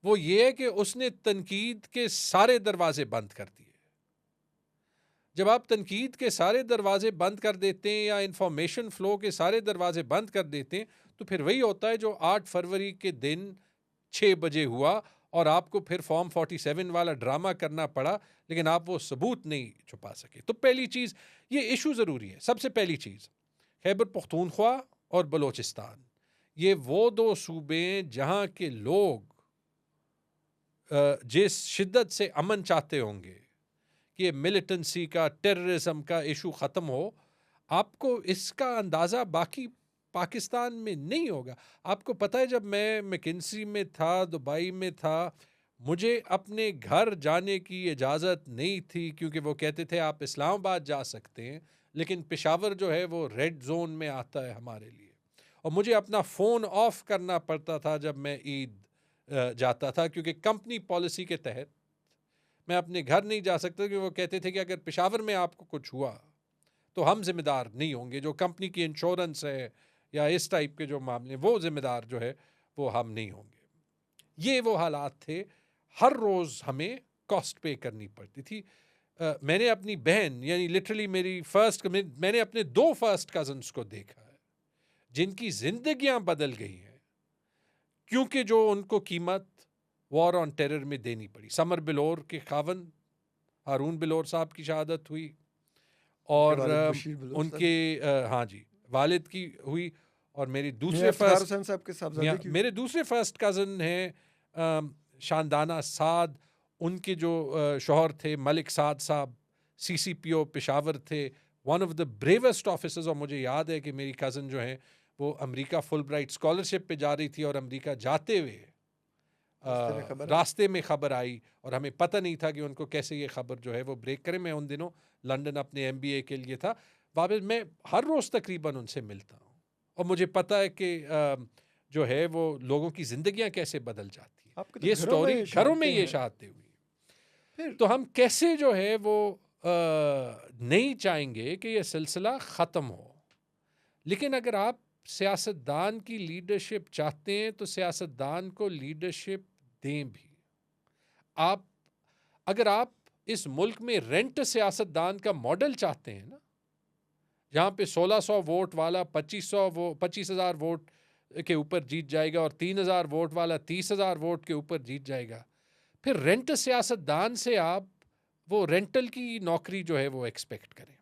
वो ये है कि उसने तनकीद के सारे दरवाजे बंद कर दिए। जब आप तनकीद के सारे दरवाजे बंद कर देते हैं या इंफॉर्मेशन फ़्लो के सारे दरवाजे बंद कर देते हैं, तो फिर वही होता है जो 8 फरवरी के दिन 6 बजे हुआ और आपको फिर फॉर्म 47 वाला ड्रामा करना पड़ा, लेकिन आप वो सबूत नहीं छुपा सके। तो पहली चीज़, ये इशू ज़रूरी है। सबसे पहली चीज़, खैबर पख्तूनख्वा और बलोचिस्तान, ये वो दो सूबे जहाँ के लोग जिस शिद्दत से अमन चाहते होंगे कि ये मिलिटेंसी का, टेररिज्म का इशू ख़त्म हो, आपको इसका अंदाज़ा बाकी पाकिस्तान में नहीं होगा। आपको पता है, जब मैं मैकिन्सी में था, दुबई में था, मुझे अपने घर जाने की इजाज़त नहीं थी, क्योंकि वो कहते थे आप इस्लामाबाद जा सकते हैं, लेकिन पेशावर जो है वो रेड जोन में आता है हमारे लिए। और मुझे अपना फ़ोन ऑफ करना पड़ता था जब मैं ईद जाता था, क्योंकि कंपनी पॉलिसी के तहत मैं अपने घर नहीं जा सकता, क्योंकि वो कहते थे कि अगर पेशावर में आपको कुछ हुआ तो हम जिम्मेदार नहीं होंगे, जो कंपनी की इंश्योरेंस है या इस टाइप के जो मामले, वो जिम्मेदार जो है वो हम नहीं होंगे। ये वो हालात थे, हर रोज़ हमें कॉस्ट पे करनी पड़ती थी। मैंने अपनी बहन, यानी लिटरली मेरी मैंने अपने 2 फर्स्ट कज़न्स को देखा है जिनकी ज़िंदगियां बदल गई हैं, क्योंकि जो उनको कीमत वॉर ऑन टेरर में देनी पड़ी। समर बिलोर के खावन हारून बिलोर साहब की शहादत हुई, और उनके हाँ जी वालिद की हुई, और मेरी दूसरे मेरे दूसरे फर्स्ट कज़न हैं शानदाना साद, उनके जो शौहर थे मलिक साद साहब, CCPO पेशावर थे, one of the bravest officers. और मुझे याद है कि मेरी कज़न जो है वो अमेरिका फुल ब्राइट स्कॉलरशिप पे जा रही थी, और अमेरिका जाते हुए रास्ते में खबर आई, और हमें पता नहीं था कि उनको कैसे ये खबर जो है वो ब्रेक करे। मैं उन दिनों लंदन अपने MBA के लिए था, वापस मैं हर रोज़ तकरीबन उनसे मिलता हूँ, और मुझे पता है कि जो है वो लोगों की ज़िंदगियाँ कैसे बदल जाती हैं। ये स्टोरी घरों में ये शहादतें हुई। तो हम कैसे जो है वो नहीं चाहेंगे कि ये सिलसिला ख़त्म हो, लेकिन अगर आप सियासतदान की लीडरशिप चाहते हैं तो सियासतदान को लीडरशिप दें भी। अगर आप इस मुल्क में रेंट सियासतदान का मॉडल चाहते हैं ना, जहाँ पे 1600 वोट वाला 25,000 वोट के ऊपर जीत जाएगा और 3,000 वोट वाला 30,000 वोट के ऊपर जीत जाएगा, फिर रेंट सियासतदान से आप वो रेंटल की नौकरी जो है वो एक्सपेक्ट करें।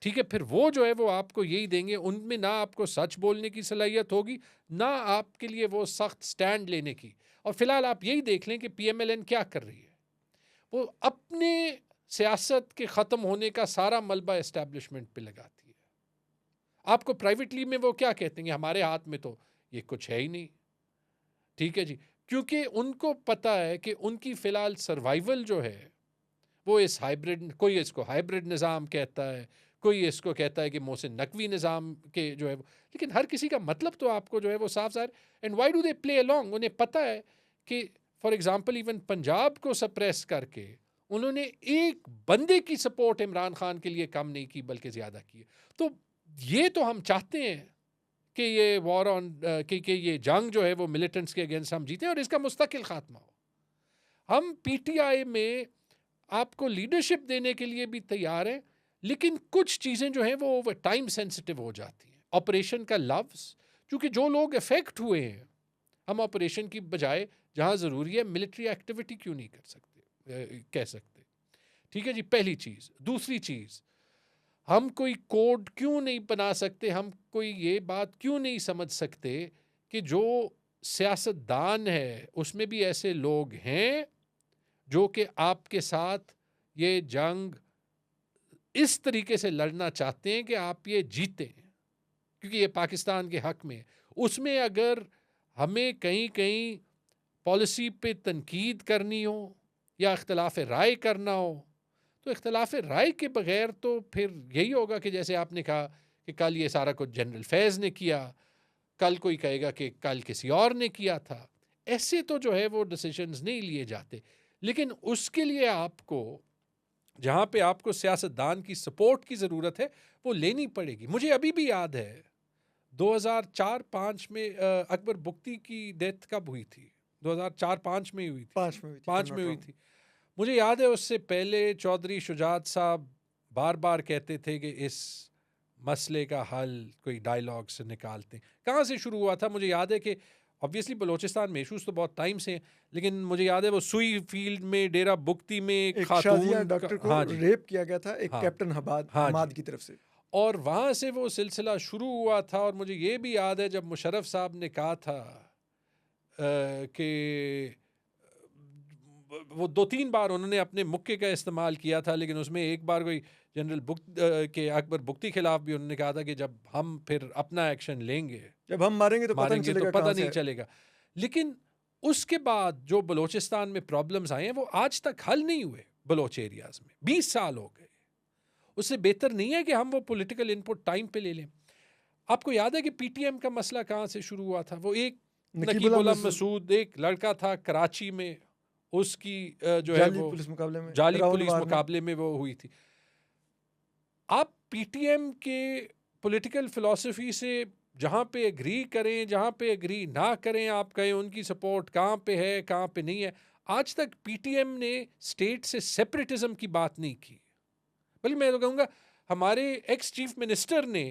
ठीक है, फिर वो जो है वो आपको यही देंगे, उनमें ना आपको सच बोलने की सलाहियत होगी, ना आपके लिए वो सख्त स्टैंड लेने की। और फिलहाल आप यही देख लें कि PMLN क्या कर रही है, वो अपने सियासत के ख़त्म होने का सारा मलबा एस्टैब्लिशमेंट पे लगाती है। आपको प्राइवेटली में वो क्या कहते हैं, हमारे हाथ में तो ये कुछ है ही नहीं। ठीक है जी, क्योंकि उनको पता है कि उनकी फ़िलहाल सर्वाइवल जो है वो इस हाइब्रिड, कोई इसको हाइब्रिड निज़ाम कहता है, कोई इसको कहता है कि मोहसिन नकवी निज़ाम के जो है वो, लेकिन हर किसी का मतलब तो आपको जो है वो साफ ज़ाहिर। And why do they play along? उन्हें पता है कि फॉर एग्जांपल इवन पंजाब को सप्रेस करके उन्होंने एक बंदे की सपोर्ट इमरान खान के लिए कम नहीं की, बल्कि ज़्यादा की। तो ये तो हम चाहते हैं कि ये वॉर ऑन कि ये जंग जो है वो मिलिटेंट्स के अगेंस्ट हम जीतें और इसका मुस्तकिल खात्मा हो। हम PTI में आपको लीडरशिप देने के लिए भी तैयार हैं, लेकिन कुछ चीज़ें जो हैं वो ओवर टाइम सेंसिटिव हो जाती हैं। ऑपरेशन का लफ्ज़, क्योंकि जो लोग इफेक्ट हुए हैं, हम ऑपरेशन की बजाय जहाँ ज़रूरी है मिलिट्री एक्टिविटी क्यों नहीं कर सकते, कह सकते? ठीक है जी, पहली चीज़। दूसरी चीज़, हम कोई कोड क्यों नहीं बना सकते, हम कोई ये बात क्यों नहीं समझ सकते कि जो सियासतदान है उसमें भी ऐसे लोग हैं जो कि आपके साथ ये जंग इस तरीके से लड़ना चाहते हैं कि आप ये जीतें, क्योंकि ये पाकिस्तान के हक में। उसमें अगर हमें कहीं कहीं पॉलिसी पे तनकीद करनी हो या इख्तलाफ राय करना हो, तो इख्तलाफ राय के बगैर तो फिर यही होगा कि जैसे आपने कहा कि कल ये सारा कुछ जनरल फैज़ ने किया, कल कोई कहेगा कि कल किसी और ने किया था। ऐसे तो जो है वो डिसीजंस नहीं लिए जाते। लेकिन उसके लिए आपको, जहाँ पे आपको सियासतदान की सपोर्ट की ज़रूरत है, वो लेनी पड़ेगी। मुझे अभी भी याद है 2004-5 में अकबर बुख्ती की डेथ कब हुई थी? 2004-5 में हुई थी। 5 में हुई थी, 5 I'm में not हुई wrong। थी। मुझे याद है उससे पहले चौधरी शुजात साहब बार बार कहते थे कि इस मसले का हल कोई डायलॉग से निकालते हैं। कहाँ से शुरू हुआ था? मुझे याद है कि ऑब्वियसली बलूचिस्तान में इशूज़ तो बहुत टाइम से हैं, लेकिन मुझे याद है वो सुई फील्ड में डेरा बुख्ती में एक एक शाजिया खातून डॉक्टर को हाँ जी, रेप किया गया था एक हाँ, कैप्टन हमाद हाँ जी। की तरफ से। और वहाँ से वो सिलसिला शुरू हुआ था। और मुझे ये भी याद है जब मुशर्रफ साहब ने कहा था कि वो 2-3 बार उन्होंने अपने मुक्के का इस्तेमाल किया था, लेकिन उसमें एक बार कोई जनरल के अकबर बुख्ती खिलाफ भी उन्होंने कहा था कि जब हम फिर अपना एक्शन लेंगे, जब हम मारेंगे तो पता नहीं मारेंगे तो चलेगा पता कहाँ नहीं से। चलेगा। लेकिन उसके बाद जो बलूचिस्तान में प्रॉब्लम्स आए हैं वो आज तक हल नहीं हुए। बलोच एरियाज में 20 साल हो गए। उससे बेहतर नहीं है कि हम वो पॉलिटिकल इनपुट टाइम पे ले लें। आपको याद है कि पीटीएम का मसला कहाँ से शुरू हुआ था? वो एक नकीबुल्लाह मसूद, एक लड़का था कराची में, उसकी जो है जाली वो पुलिस मुकाबले में, जाली राउंड पुलिस वार में। मुकाबले में वो हुई थी। आप पीटीएम के पॉलिटिकल फिलॉसफी से जहाँ पे एग्री करें, जहाँ पे एग्री ना करें, आप कहें उनकी सपोर्ट कहाँ पे है, कहाँ पे नहीं है। आज तक पीटीएम ने स्टेट से सेपरेटिज्म की बात नहीं की। बल्कि मैं तो कहूँगा हमारे एक्स चीफ मिनिस्टर ने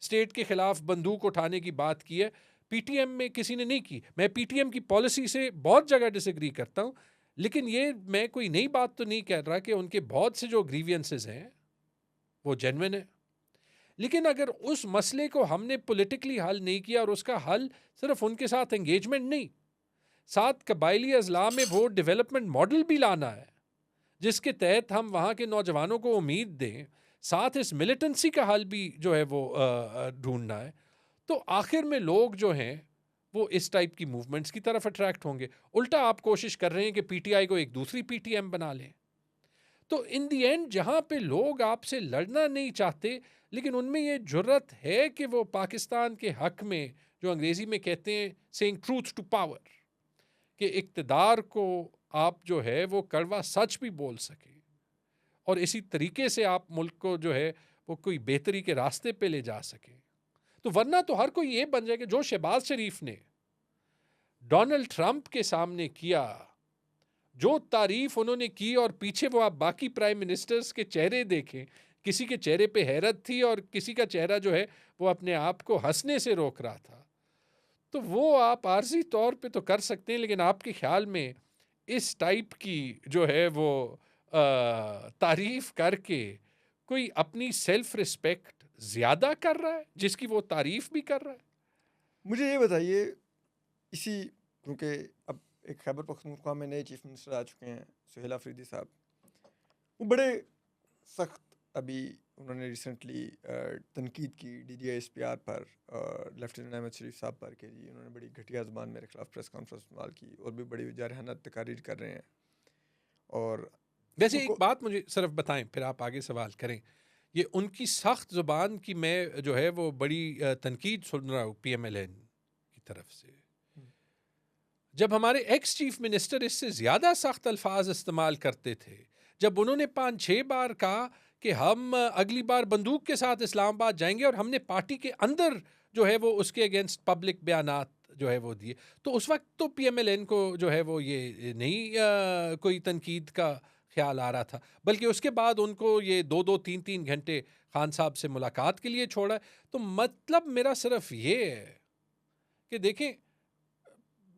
स्टेट के खिलाफ बंदूक उठाने की बात की है, पीटीएम में किसी ने नहीं की। मैं पीटीएम की पॉलिसी से बहुत जगह डिसएग्री करता हूँ, लेकिन ये मैं कोई नई बात तो नहीं कह रहा कि उनके बहुत से जो ग्रीवियंसेस हैं वो जेन्युइन है। लेकिन अगर उस मसले को हमने पॉलिटिकली हल नहीं किया, और उसका हल सिर्फ उनके साथ एंगेजमेंट नहीं, साथ कबायली अजला में वो डेवलपमेंट मॉडल भी लाना है जिसके तहत हम वहाँ के नौजवानों को उम्मीद दें, साथ इस मिलिटेंसी का हल भी जो है वो ढूंढना है, तो आखिर में लोग जो हैं वो इस टाइप की मूवमेंट्स की तरफ अट्रैक्ट होंगे। उल्टा आप कोशिश कर रहे हैं कि पीटीआई को एक दूसरी पीटीएम बना लें। तो इन दी एंड जहाँ पे लोग आपसे लड़ना नहीं चाहते, लेकिन उनमें ये जुर्रत है कि वो पाकिस्तान के हक में, जो अंग्रेज़ी में कहते हैं सेइंग ट्रूथ टू पावर, कि इक़्तिदार को आप जो है वो कड़वा सच भी बोल सके और इसी तरीके से आप मुल्क को जो है वो कोई बेहतरी के रास्ते पे ले जा सके। तो वरना तो हर कोई ये बन जाए कि जो शहबाज शरीफ ने डोनाल्ड ट्रंप के सामने किया, जो तारीफ उन्होंने की, और पीछे वो आप बाकी प्राइम मिनिस्टर्स के चेहरे देखें, किसी के चेहरे पे हैरत थी और किसी का चेहरा जो है वो अपने आप को हंसने से रोक रहा था। तो वो आप आर्जी तौर पे तो कर सकते हैं, लेकिन आपके ख्याल में इस टाइप की जो है वो तारीफ करके कोई अपनी सेल्फ रिस्पेक्ट ज़्यादा कर रहा है जिसकी वो तारीफ भी कर रहा है? मुझे ये बताइए, इसी क्योंकि अब एक खैबर पख्तूनख्वा में नए चीफ मिनिस्टर आ चुके हैं, सुहेल अफरीदी साहब, वो बड़े सख्त अभी उन्होंने रिसेंटली तनकीद की DGI-SPR पर और लेफ्टिनेंट अहमद शरीफ साहब पर के जी उन्होंने बड़ी घटिया ज़बान मेरे खिलाफ प्रेस कॉन्फ्रेंस इस्तेमाल की और भी बड़ी जारहाना तकारीर कर रहे हैं। और वैसे एक बात मुझे सिर्फ बताएं, फिर आप आगे सवाल करें। ये उनकी सख्त ज़ुबान की मैं जो है वो बड़ी तनकीद सुन रहा हूँ PMLN की तरफ से, जब हमारे एक्स चीफ मिनिस्टर इससे ज़्यादा सख्त अल्फाज इस्तेमाल करते थे, जब उन्होंने 5-6 बार कहा कि हम अगली बार बंदूक के साथ इस्लामाबाद जाएंगे, और हमने पार्टी के अंदर जो है वो उसके अगेंस्ट पब्लिक बयानात जो है वो दिए, तो उस वक्त तो PMLN को जो है वो ये नहीं कोई तनकीद का ख्याल आ रहा था, बल्कि उसके बाद उनको ये 2-2 3-3 घंटे खान साहब से मुलाकात के लिए छोड़ा। तो मतलब मेरा सिर्फ ये है कि देखें,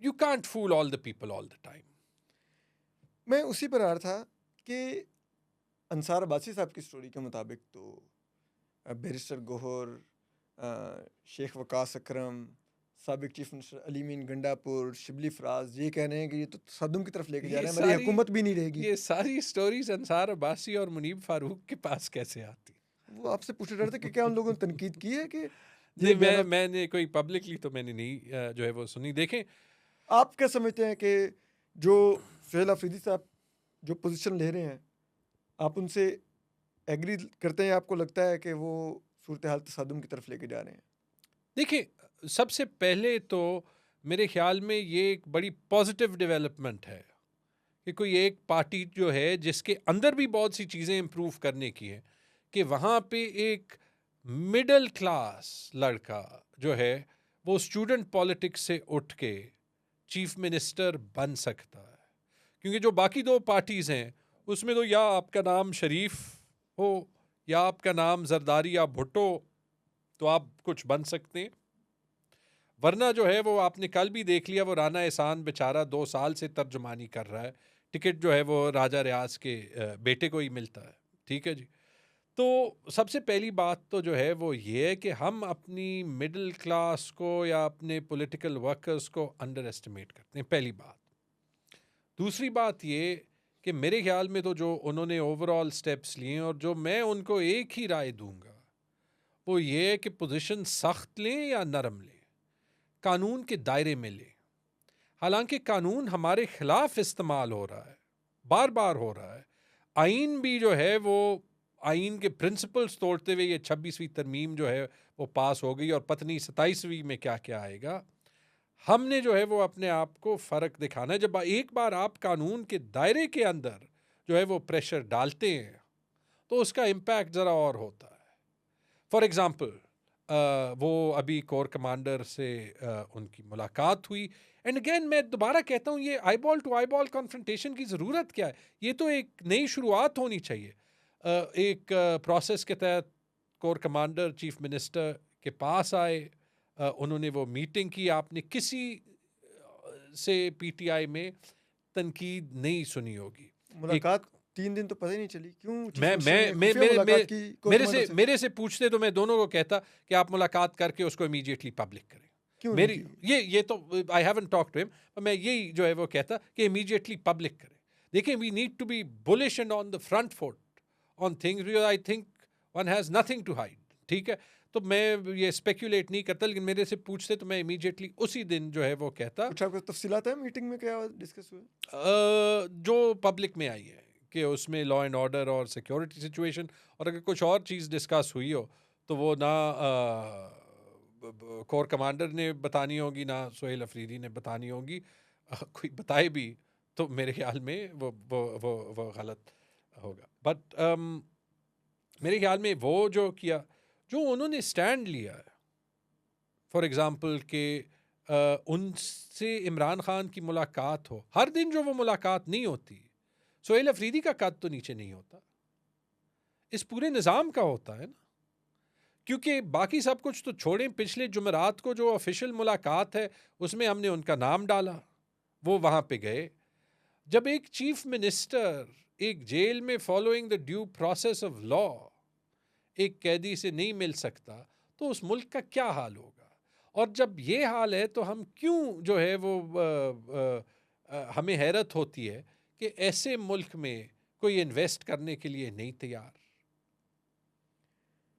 you can't fool all the people all the time. मैं उसी पर आ रहा था कि अंसार अब्बासी साहब की स्टोरी के मुताबिक तो बैरिस्टर गोहर, शेख वकास अकरम, साबिक चीफ मिनिस्टर अली मीन गंडापुर, शिबली फराज ये कह रहे हैं कि ये तो तसद्दुम की तरफ लेके जा ये रहे हैं, हमारी सारी- हुकूमत भी नहीं रहेगी। ये सारी स्टोरीज अंसार अब्बासी और मुनीब फारूक के पास कैसे आती? वो आपसे पूछ रहे थे कि क्या उन लोगों ने तनकीद की है कि नहीं, ये बयान मैंने कोई पब्लिकली तो मैंने नहीं जो है वो सुनी। देखें, आप क्या समझते हैं कि जो सुहेल अफरीदी साहब जो पोजीशन ले रहे हैं, आप उनसे एग्री करते हैं? आपको लगता है कि वो सूरत हाल तसादुम की तरफ लेके जा रहे हैं? देखिए सबसे पहले तो मेरे ख्याल में ये एक बड़ी पॉजिटिव डेवलपमेंट है कि कोई एक पार्टी जो है जिसके अंदर भी बहुत सी चीज़ें इम्प्रूव करने की है, कि वहाँ पे एक मिडिल क्लास लड़का जो है वो स्टूडेंट पॉलिटिक्स से उठ के चीफ मिनिस्टर बन सकता है। क्योंकि जो बाकी दो पार्टीज़ हैं उसमें तो या आपका नाम शरीफ हो या आपका नाम जरदारी या भुट्टो, तो आप कुछ बन सकते हैं, वरना जो है वो आपने कल भी देख लिया, वो राना एहसान बेचारा 2 साल से तर्जुमानी कर रहा है, टिकट जो है वो राजा रियाज के बेटे को ही मिलता है। ठीक है जी। तो सबसे पहली बात तो जो है वो ये है कि हम अपनी मिडिल क्लास को या अपने पॉलिटिकल वर्कर्स को अंडर एस्टिमेट करते हैं, पहली बात। दूसरी बात ये कि मेरे ख्याल में तो जो उन्होंने ओवरऑल स्टेप्स लिए और जो मैं उनको एक ही राय दूंगा वो ये है कि पोजीशन सख्त लें या नरम लें, कानून के दायरे में लें। हालांकि कानून हमारे खिलाफ इस्तेमाल हो रहा है, बार बार हो रहा है। आइन भी जो है वो आइन के प्रिंसिपल्स तोड़ते हुए ये 26वीं तरमीम जो है वो पास हो गई और पता नहीं 27वीं में क्या क्या आएगा। हमने जो है वो अपने आप को फ़र्क दिखाना है। जब एक बार आप कानून के दायरे के अंदर जो है वो प्रेशर डालते हैं तो उसका इम्पैक्ट ज़रा और होता है। फॉर एग्ज़ाम्पल वो अभी कोर कमांडर से उनकी मुलाकात हुई, एंड अगेन मैं दोबारा कहता हूँ ये आईबॉल टू आईबॉल कॉन्फ्रंटेशन की ज़रूरत क्या है? ये तो एक नई शुरुआत होनी चाहिए। एक प्रोसेस के तहत कोर कमांडर चीफ मिनिस्टर के पास आए, उन्होंने वो मीटिंग की, आपने किसी से पीटीआई में तनकीद नहीं सुनी होगी। मुलाकात 3 दिन तो पता ही नहीं चली, क्यों चीफ मैं मिनिस्टर मैं ने मैं खुफिया मेरे मुलाकात की कोर कमांडर से? मेरे से पूछते तो मैं दोनों को कहता कि आप मुलाकात करके उसको इमीडिएटली पब्लिक करें। क्यों मेरी नहीं की? ये तो I haven't talked to him, पर मैं यही जो है वो कहता कि इमीडिएटली पब्लिक करें। देखिए, we need to be bullish and on the front foot on things, because I think one has nothing to hide. ठीक है, तो मैं ये स्पेक्यूलेट नहीं करता, लेकिन मेरे से पूछते तो मैं इमीडिएटली उसी दिन जो है वो कहता। कुछ आपको तफसीलात है मीटिंग में क्या डिस्कस हुआ? जो पब्लिक में आई है कि उसमें लॉ एंड ऑर्डर और सिक्योरिटी सिचुएशन, और अगर कुछ और चीज़ डिस्कस हुई हो तो वो ना कोर कमांडर ने बतानी होगी ना सुहेल अफरीदी ने बतानी होगी। कोई बताए भी तो मेरे ख्याल में वो गलत होगा। बट मेरे ख्याल में वो जो किया, जो उन्होंने स्टैंड लिया है, फॉर एग्ज़ाम्पल कि उनसे इमरान खान की मुलाकात हो, हर दिन जो वो मुलाकात नहीं होती, सुहेल अफरीदी का कद तो नीचे नहीं होता, इस पूरे निज़ाम का होता है ना। क्योंकि बाकी सब कुछ तो छोड़ें, पिछले जुमेरात को जो ऑफिशियल मुलाकात है उसमें हमने उनका नाम डाला, वो वहाँ पे गए। जब एक चीफ मिनिस्टर एक जेल में following the due process of law एक कैदी से नहीं मिल सकता तो उस मुल्क का क्या हाल होगा? और जब ये हाल है तो हम क्यों जो है वो हमें हैरत होती है कि ऐसे मुल्क में कोई इन्वेस्ट करने के लिए नहीं तैयार।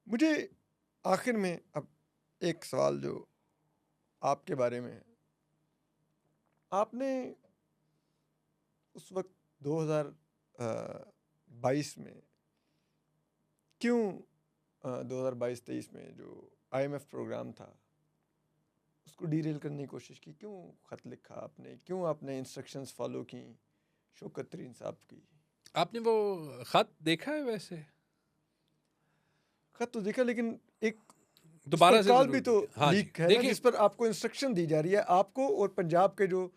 मुझे आखिर में अब एक सवाल जो आपके बारे में है, आपने उस वक्त 2022 में क्यों 2022-23 में जो IMF प्रोग्राम था उसको डीरेल करने की कोशिश की? क्यों ख़त लिखा आपने? क्यों आपने इंस्ट्रक्शंस फॉलो की शौकत तरीन साहब की? आपने वो खत देखा है? वैसे खत तो देखा, लेकिन एक दोबारा से कॉल जरूर भी तो देखिए। हाँ जी, लीक है ना, देखिए जिस पर आपको इंस्ट्रक्शन दी जा रही है, आपको और पंजाब के जो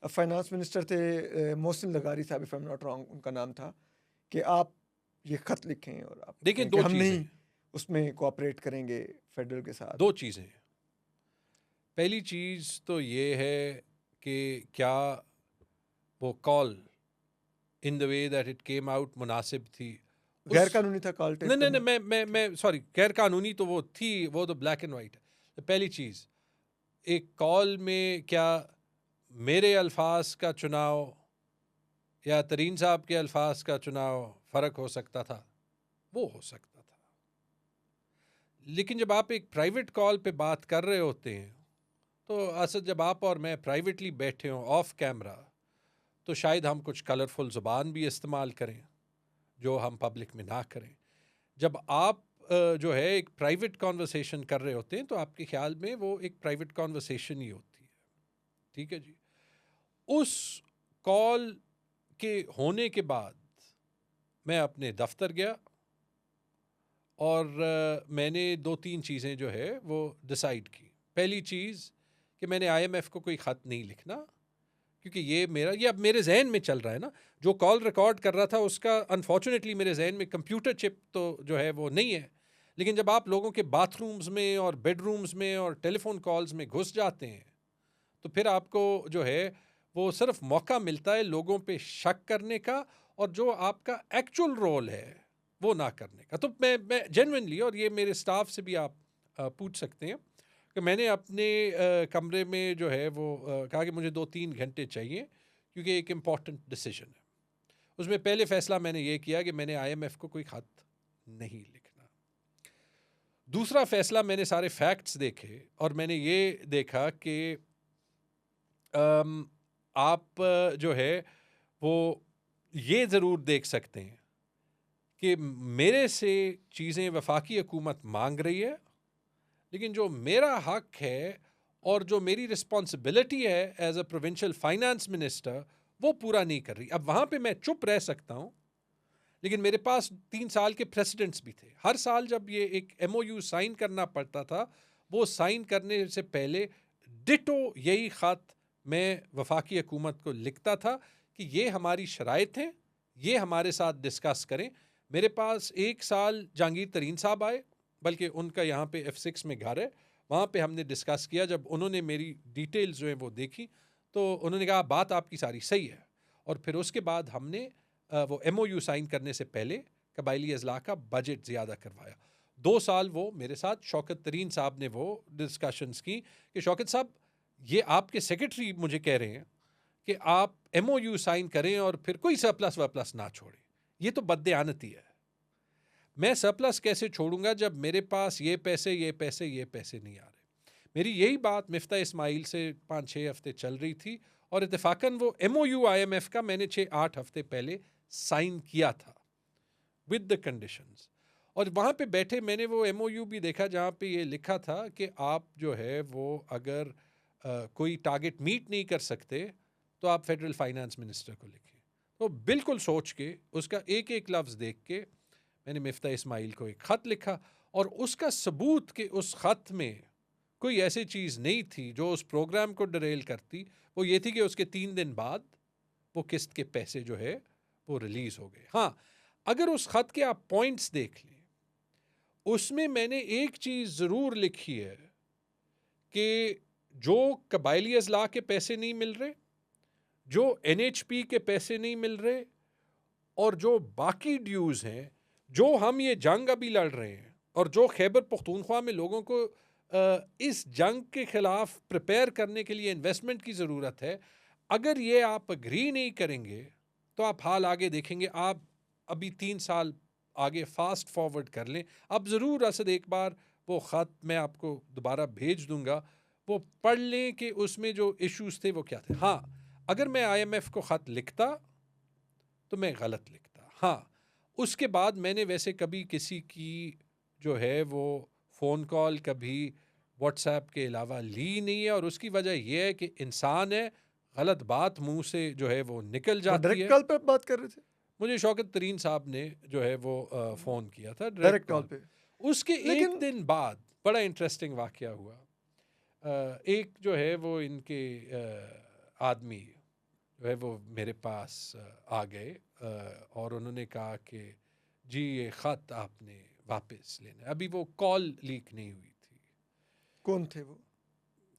फाइनेंस मिनिस्टर थे मोहसिन लगारी साहब, if I am not wrong उनका नाम था, कि आप ये खत लिखें और आप देखिए, कहें दो कि हम चीजें नहीं हैं। उसमें कोऑपरेट करेंगे फेडरल के साथ। दो चीजें हैं। पहली चीज तो ये है कि क्या वो call in the way that it came out मुनासिब थी। गैर कानूनी था कॉल टेप नहीं, करना? मैं सॉरी, गैर कानूनी तो वो थी, वो तो ब्लैक एंड वाइट है। पहली चीज़, एक कॉल में क्या मेरे अल्फाज का चुनाव या तरीन साहब के अल्फाज का चुनाव फ़र्क हो सकता था? वो हो सकता था। लेकिन जब आप एक प्राइवेट कॉल पे बात कर रहे होते हैं, तो असद जब आप और मैं प्राइवेटली बैठे हों ऑफ कैमरा, तो शायद हम कुछ कलरफुल ज़ुबान भी इस्तेमाल करें जो हम पब्लिक में ना करें। जब आप जो है एक प्राइवेट कॉन्वर्सेशन कर रहे होते हैं, तो आपके ख्याल में वो एक प्राइवेट कॉन्वर्सेशन ही होती है। ठीक है जी। उस कॉल के होने के बाद मैं अपने दफ्तर गया और मैंने 2-3 चीज़ें जो है वो डिसाइड की। पहली चीज़ कि मैंने IMF को कोई ख़त नहीं लिखना, क्योंकि ये अब मेरे जहन में चल रहा है ना। जो कॉल रिकॉर्ड कर रहा था उसका अनफॉर्चुनेटली मेरे जहन में कंप्यूटर चिप तो जो है वो नहीं है। लेकिन जब आप लोगों के बाथरूम्स में और बेडरूम्स में और टेलीफोन कॉल्स में घुस जाते हैं, तो फिर आपको जो है वो सिर्फ मौका मिलता है लोगों पे शक करने का, और जो आपका एक्चुअल रोल है वो ना करने का। तो मैं जेन्युइनली, और ये मेरे स्टाफ से भी आप पूछ सकते हैं, कि मैंने अपने कमरे में जो है वो कहा कि मुझे 2-3 घंटे चाहिए, क्योंकि एक इम्पॉर्टेंट डिसीजन है। उसमें पहले फ़ैसला मैंने ये किया कि मैंने IMF को कोई ख़त नहीं लिखना। दूसरा फ़ैसला, मैंने सारे फैक्ट्स देखे और मैंने ये देखा कि आप जो है वो ये ज़रूर देख सकते हैं कि मेरे से चीज़ें वफाकी हुकूमत मांग रही है, लेकिन जो मेरा हक है और जो मेरी रिस्पॉन्सिबिलिटी है as a provincial finance minister, वो पूरा नहीं कर रही। अब वहाँ पे मैं चुप रह सकता हूँ, लेकिन मेरे पास 3 साल के प्रेसिडेंट्स भी थे। हर साल जब ये एक MOU साइन करना पड़ता था, वो साइन करने से पहले डिटो यही ख़त मैं वफाकी हुकूमत को लिखता था कि ये हमारी शराइत हैं, ये हमारे साथ डिस्कस करें। मेरे पास एक साल जहांगीर तरीन साहब आए, बल्कि उनका यहाँ पे F6 में घर है, वहाँ पे हमने डिस्कस किया। जब उन्होंने मेरी डिटेल्स जो है वो देखी, तो उन्होंने कहा बात आपकी सारी सही है। और फिर उसके बाद हमने वो MOU साइन करने से पहले कबायली अजला का बजट ज़्यादा करवाया। 2 साल वो मेरे साथ शौकत तरीन साहब ने वो डिस्कशंस की कि शौकत साहब, ये आपके सेक्रेटरी मुझे कह रहे हैं कि आप MOU साइन करें और फिर कोई सरप्लस वरप्लस ना छोड़ें। ये तो बददियानती है। मैं सरप्लस कैसे छोड़ूंगा जब मेरे पास ये पैसे नहीं आ रहे। मेरी यही बात मिफ्ता इस्माइल से 5-6 हफ्ते चल रही थी, और इत्तेफाकन वो MOU IMF का मैंने 6-8 हफ्ते पहले साइन किया था विद द कंडीशंस। और वहाँ पे बैठे मैंने वो MOU भी देखा जहाँ पे ये लिखा था कि आप जो है वो अगर कोई टारगेट मीट नहीं कर सकते तो आप फेडरल फाइनेंस मिनिस्टर को लिखें। तो बिल्कुल सोच के, उसका एक एक लफ्ज़ देख के मैंने मिफ्ता इस्माइल को एक ख़त लिखा, और उसका सबूत कि उस ख़त में कोई ऐसी चीज़ नहीं थी जो उस प्रोग्राम को डरेल करती, वो ये थी कि उसके 3 दिन बाद वो किस्त के पैसे जो है वो रिलीज़ हो गए। हाँ, अगर उस ख़त के आप पॉइंट्स देख लें, उसमें मैंने एक चीज़ ज़रूर लिखी है कि जो कबायली अजला के पैसे नहीं मिल रहे, जो NHP के पैसे नहीं मिल रहे, और जो बाकी ड्यूज़ हैं, जो हम ये जंग अभी लड़ रहे हैं, और जो खैबर पख्तूनख्वा में लोगों को इस जंग के ख़िलाफ़ प्रिपेयर करने के लिए इन्वेस्टमेंट की ज़रूरत है, अगर ये आप अग्री नहीं करेंगे तो आप हाल आगे देखेंगे। आप अभी 3 साल आगे फास्ट फॉरवर्ड कर लें। अब ज़रूर असद एक बार वो ख़त मैं आपको दोबारा भेज दूंगा, वो पढ़ लें कि उसमें जो इश्यूज़ थे वो क्या थे। हाँ, अगर मैं IMF को ख़त लिखता तो मैं गलत लिखता। हाँ, उसके बाद मैंने वैसे कभी किसी की जो है वो फ़ोन कॉल कभी व्हाट्सएप के अलावा ली नहीं है, और उसकी वजह यह है कि इंसान है, गलत बात मुंह से जो है वो निकल जाती डायरेक्ट है। कॉल पे बात कर रहे थे? मुझे शौकत तरीन साहब ने जो है वो फ़ोन किया था डायरेक्ट डायरेक्ट कॉल कॉल। पे? उसके लेकिन एक दिन बाद बड़ा इंटरेस्टिंग वाक़या हुआ। एक जो है वो इनके आदमी जो है वो मेरे पास आ गए, और उन्होंने कहा कि जी ये ख़त आपने वापस लेना है। अभी वो कॉल लीक नहीं हुई थी, कौन थे वो?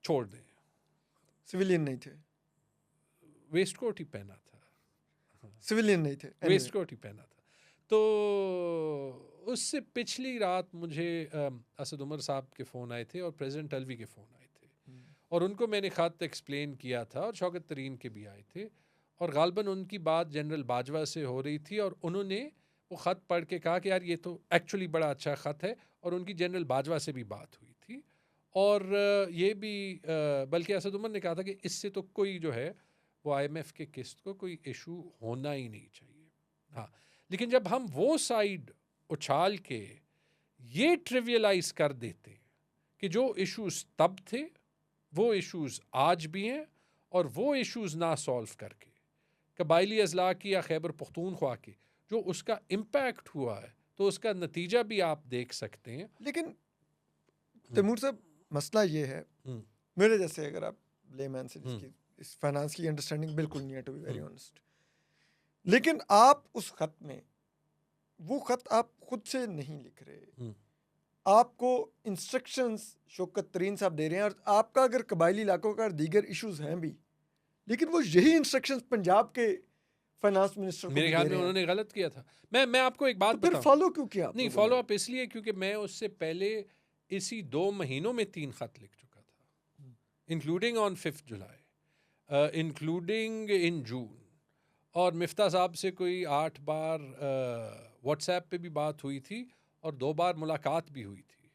छोड़ दें। सिविलियन नहीं थे? वेस्ट कोट ही पहना था, सिविलियन नहीं थे वेस्ट कोट ही पहना था। तो उससे पिछली रात मुझे असद उमर साहब के फ़ोन आए थे और प्रेसिडेंट अलवी के फ़ोन आए थे, और उनको मैंने ख़त एक्सप्लेन किया था, और शौकत तरीन के भी आए थे, और गालबन उनकी बात जनरल बाजवा से हो रही थी, और उन्होंने वो ख़त पढ़ के कहा कि यार ये तो एक्चुअली बड़ा अच्छा ख़त है, और उनकी जनरल बाजवा से भी बात हुई थी, और ये भी बल्कि असद उमर ने कहा था कि इससे तो कोई जो है वो IMF के किस्त को कोई इशू होना ही नहीं चाहिए। हाँ, लेकिन जब हम वो साइड उछाल के ये ट्रिवियलाइज कर देते कि जो इश्यूज तब थे वो इश्यूज आज भी हैं, और वो इश्यूज ना सॉल्व करके कबायली अजला की या खैबर पख्तूनख्वा की जो उसका इम्पैक्ट हुआ है, तो उसका नतीजा भी आप देख सकते हैं। लेकिन तैमूर साहब, मसला ये है, मेरे जैसे अगर आप लेमैन से जिसकी इस फाइनेंस की अंडरस्टैंडिंग बिल्कुल नहीं है, टू बी वेरी ऑनेस्ट, लेकिन आप उस खत में, वो खत आप खुद से नहीं लिख रहे, आपको इंस्ट्रक्शंस शौकत तरीन साहब दे रहे हैं, और आपका अगर कबायली इलाकों का दीगर इश्यूज हैं भी, लेकिन वो यही इंस्ट्रक्शंस पंजाब के फाइनेंस मिनिस्टर को मेरे ख्याल में उन्होंने गलत किया था। मैं आपको एक बात तो फिर फॉलो क्यों किया? नहीं, फॉलो अप इसलिए क्योंकि मैं उससे पहले इसी 2 महीनों में 3 खत लिख चुका था, including on 5 July, including in June, और मिफ्ता साहब से कोई 8 बार व्हाट्सएप पे भी बात हुई थी, और 2 बार मुलाकात भी हुई थी,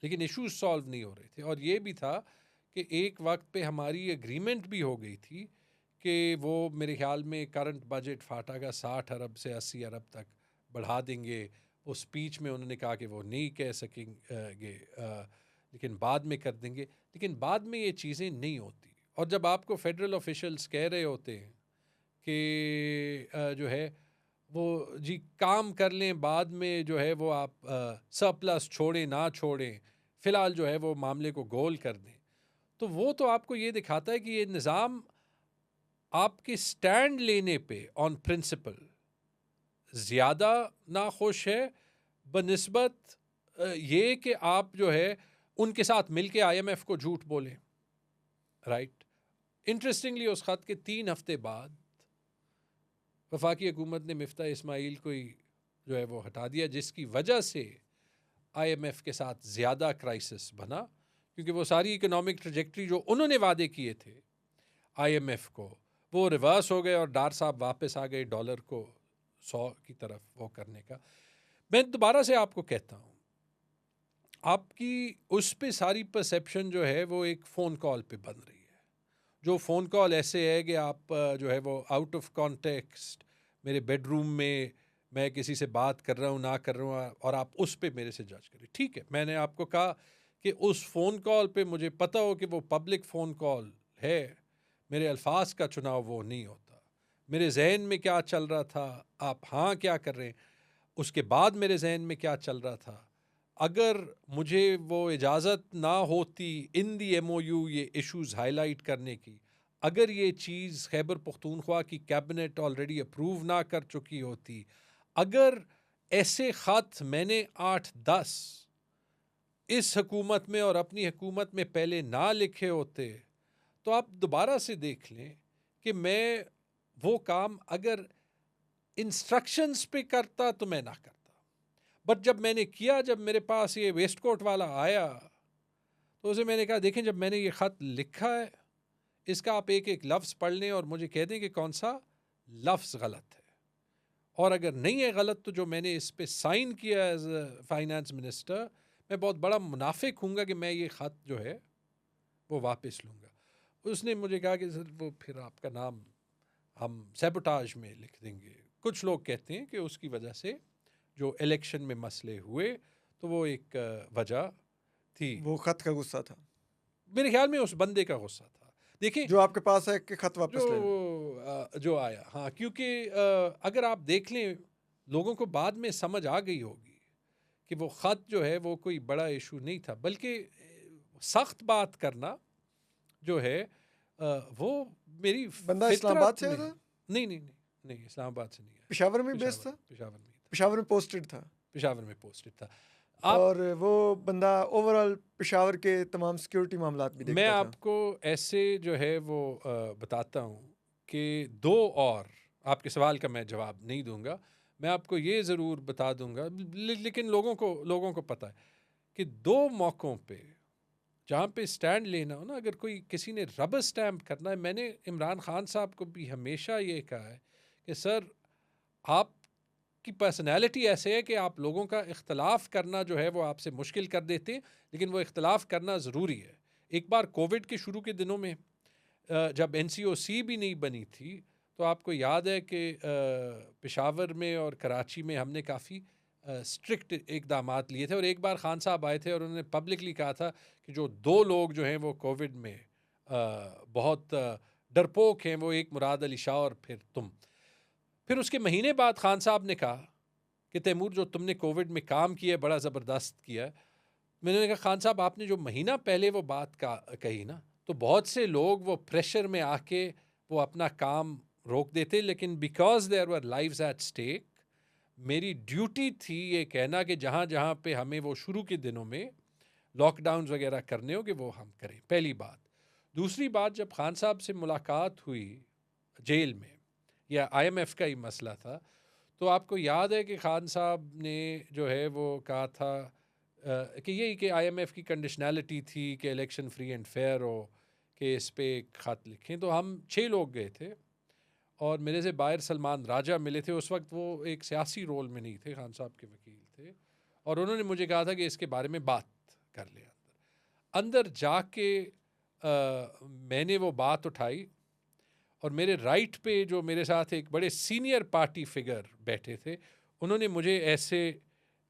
लेकिन इश्यूज सॉल्व नहीं हो रहे थे। और ये भी था कि एक वक्त पे हमारी एग्रीमेंट भी हो गई थी कि वो मेरे ख्याल में करंट बजट फाटा का 60 अरब से 80 अरब तक बढ़ा देंगे। वो स्पीच में उन्होंने कहा कि वो नहीं कह सकेंगे, लेकिन बाद में कर देंगे, लेकिन बाद में ये चीज़ें नहीं होती। और जब आपको फेडरल ऑफिशियल्स कह रहे होते हैं कि जो है वो जी काम कर लें, बाद में जो है वो आप सरप्लस छोड़ें ना छोड़ें, फ़िलहाल जो है वो मामले को गोल कर दें, तो वो तो आपको ये दिखाता है कि ये निज़ाम आपके स्टैंड लेने पे ऑन प्रिंसिपल ज़्यादा नाखुश है बनिस्बत ये कि आप जो है उनके साथ मिलके IMF को झूठ बोलें, राइट। इंटरेस्टिंगली उस ख़त के 3 हफ्ते बाद वफाकी हुकूमत ने मिफ्ता इस्माइल को ही जो है वो हटा दिया, जिसकी वजह से IMF के साथ ज़्यादा क्राइसिस बना, क्योंकि वो सारी इकोनॉमिक ट्रजेक्टरी जो उन्होंने वादे किए थे IMF को वो रिवर्स हो गए, और डार साहब वापस आ गए डॉलर को 100 की तरफ वो करने का। मैं दोबारा से आपको कहता हूँ, आपकी उस पे सारी परसेप्शन जो है वो एक फ़ोन कॉल पे बन रही है, जो फ़ोन कॉल ऐसे है कि आप जो है वो आउट ऑफ कॉन्टेक्स्ट मेरे बेडरूम में मैं किसी से बात कर रहा हूँ ना कर रहा हूँ, और आप उस पे मेरे से जज करें। ठीक है, मैंने आपको कहा कि उस फ़ोन कॉल पे मुझे पता हो कि वो पब्लिक फ़ोन कॉल है, मेरे अल्फाज का चुनाव वो नहीं होता, मेरे जहन में क्या चल रहा था, आप हाँ क्या कर रहे हैं, उसके बाद मेरे जहन में क्या चल रहा था, अगर मुझे वो इजाज़त ना होती इन दी MOU ये इश्यूज़ हाईलाइट करने की, अगर ये चीज़ खैबर पख्तूनख्वा की कैबिनेट ऑलरेडी अप्रूव ना कर चुकी होती, अगर ऐसे ख़त मैंने 8-10 इस हुकूमत में और अपनी हुकूमत में पहले ना लिखे होते, तो आप दोबारा से देख लें कि मैं वो काम अगर इंस्ट्रक्शंस पे करता तो मैं ना करता, बट जब मैंने किया, जब मेरे पास ये वेस्ट कोट वाला आया तो उसे मैंने कहा देखें जब मैंने ये ख़त लिखा है इसका आप एक एक लफ्ज़ पढ़ लें और मुझे कह दें कि कौन सा लफ्ज़ गलत है, और अगर नहीं है गलत तो जो मैंने इस पे साइन किया एज फाइनेंस मिनिस्टर, मैं बहुत बड़ा मुनाफिक हूँगा कि मैं ये ख़त जो है वो वापस लूँगा। उसने मुझे कहा कि सर वो फिर आपका नाम हम सैबोटाज में लिख देंगे। कुछ लोग कहते हैं कि उसकी वजह से जो इलेक्शन में मसले हुए तो वो एक वजह थी। वो खत का गुस्सा था, मेरे ख्याल में उस बंदे का गुस्सा था। देखिए जो आपके पास है कि खत वापस ले लें। जो आया, हाँ, क्योंकि अगर आप देख लें लोगों को बाद में समझ आ गई होगी कि वो ख़त जो है वो कोई बड़ा इशू नहीं था, बल्कि सख्त बात करना जो है वो मेरी बंदा इस्लामाबाद से था? नहीं इस्लामाबाद से नहीं है, पेशावर में बेस्ड था, पेशावर में पोस्टेड था, पेशावर में पोस्टेड था। और वो बंदा ओवरऑल पेशावर के तमाम सिक्योरिटी मामलात भी देखता था। मैं आपको ऐसे जो है वो बताता हूँ कि दो और आपके सवाल का मैं जवाब नहीं दूंगा, मैं आपको ये ज़रूर बता दूंगा, लेकिन लोगों को पता है कि दो मौक़ों पे जहाँ पे स्टैंड लेना हो ना, अगर कोई किसी ने रबर स्टैम्प करना है, मैंने इमरान खान साहब को भी हमेशा ये कहा है कि सर आपकी पर्सनैलिटी ऐसे है कि आप लोगों का इख्तलाफ करना जो है वो आपसे मुश्किल कर देते हैं, लेकिन वो इख्तलाफ करना ज़रूरी है। एक बार कोविड के शुरू के दिनों में जब NCOC भी नहीं बनी थी, तो आपको याद है कि पेशावर में और कराची में हमने काफ़ी स्ट्रिक्ट इकदामात लिए थे, और एक बार खान साहब आए थे और उन्होंने पब्लिकली कहा था कि जो दो लोग जो हैं वो कोविड में बहुत डरपोक हैं, वो एक मुराद अली शाह और फिर तुम। फिर उसके महीने बाद खान साहब ने कहा कि तैमूर जो तुमने कोविड में काम किया है बड़ा ज़बरदस्त किया है। मैंने कहा खान साहब आपने जो महीना पहले वो बात कही ना, तो बहुत से लोग वो प्रेशर में आके वो अपना काम रोक देते, लेकिन because there were lives at stake, मेरी ड्यूटी थी ये कहना कि जहाँ जहाँ पे हमें वो शुरू के दिनों में लॉकडाउन वगैरह करने हो कि वो हम करें, पहली बात। दूसरी बात, जब खान साहब से मुलाकात हुई जेल में, या IMF का ही मसला था, तो आपको याद है कि खान साहब ने जो है वो कहा था कि यही कि IMF की कंडीशनैलिटी थी कि इलेक्शन फ्री एंड फेयर हो, कि इस पे एक ख़त लिखें। तो हम 6 लोग गए थे और मेरे से बाहर सलमान राजा मिले थे। उस वक्त वो एक सियासी रोल में नहीं थे, खान साहब के वकील थे, और उन्होंने मुझे कहा था कि इसके बारे में बात कर ले। अंदर जाके मैंने वो बात उठाई, और मेरे राइट पे जो मेरे साथ एक बड़े सीनियर पार्टी फिगर बैठे थे, उन्होंने मुझे ऐसे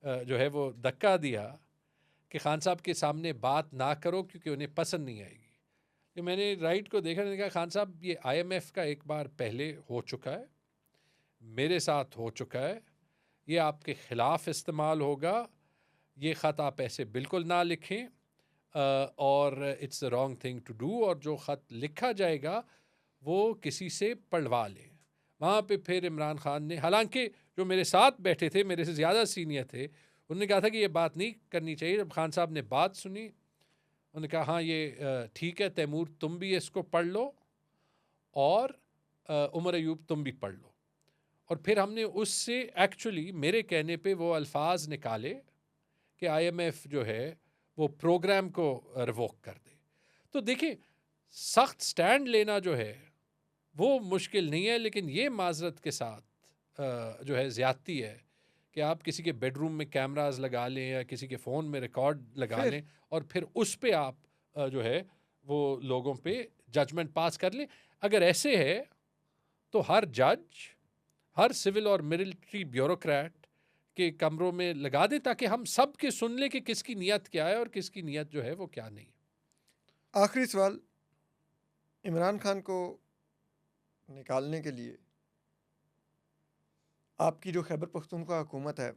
जो है वो धक्का दिया कि खान साहब के सामने बात ना करो क्योंकि उन्हें पसंद नहीं आएगी। कि मैंने राइट को देखा, मैंने कहा खान साहब ये IMF का एक बार पहले हो चुका है, मेरे साथ हो चुका है, ये आपके ख़िलाफ़ इस्तेमाल होगा, ये ख़त आप ऐसे बिल्कुल ना लिखें, और it's the wrong thing to do, और जो ख़त लिखा जाएगा वो किसी से पढ़वा लें। वहाँ पे फिर इमरान खान ने, हालांकि जो मेरे साथ बैठे थे मेरे से ज़्यादा सीनियर थे, उन्होंने कहा था कि ये बात नहीं करनी चाहिए। जब खान साहब ने बात सुनी, उन्होंने कहा हाँ ये ठीक है तैमूर, तुम भी इसको पढ़ लो, और उमर अयूब तुम भी पढ़ लो। और फिर हमने उससे एक्चुअली मेरे कहने पे वो अल्फाज निकाले कि IMF जो है वो प्रोग्राम को रिवोक कर दे। तो देखिए, सख्त स्टैंड लेना जो है वो मुश्किल नहीं है, लेकिन ये माजरत के साथ जो है ज़्यादती है कि आप किसी के बेडरूम में कैमरास लगा लें या किसी के फ़ोन में रिकॉर्ड लगा लें, और फिर उस पे आप जो है वो लोगों पे जजमेंट पास कर लें। अगर ऐसे है तो हर जज, हर सिविल और मिलिट्री ब्यूरोक्रेट के कमरों में लगा दें, ताकि हम सब के सुन लें कि किसकी नीयत क्या है और किसकी नीयत जो है वो क्या नहीं। आखिरी सवाल, इमरान खान को निकालने के लिए आपकी जो खैबर पख्तूनख्वा हुकूमत है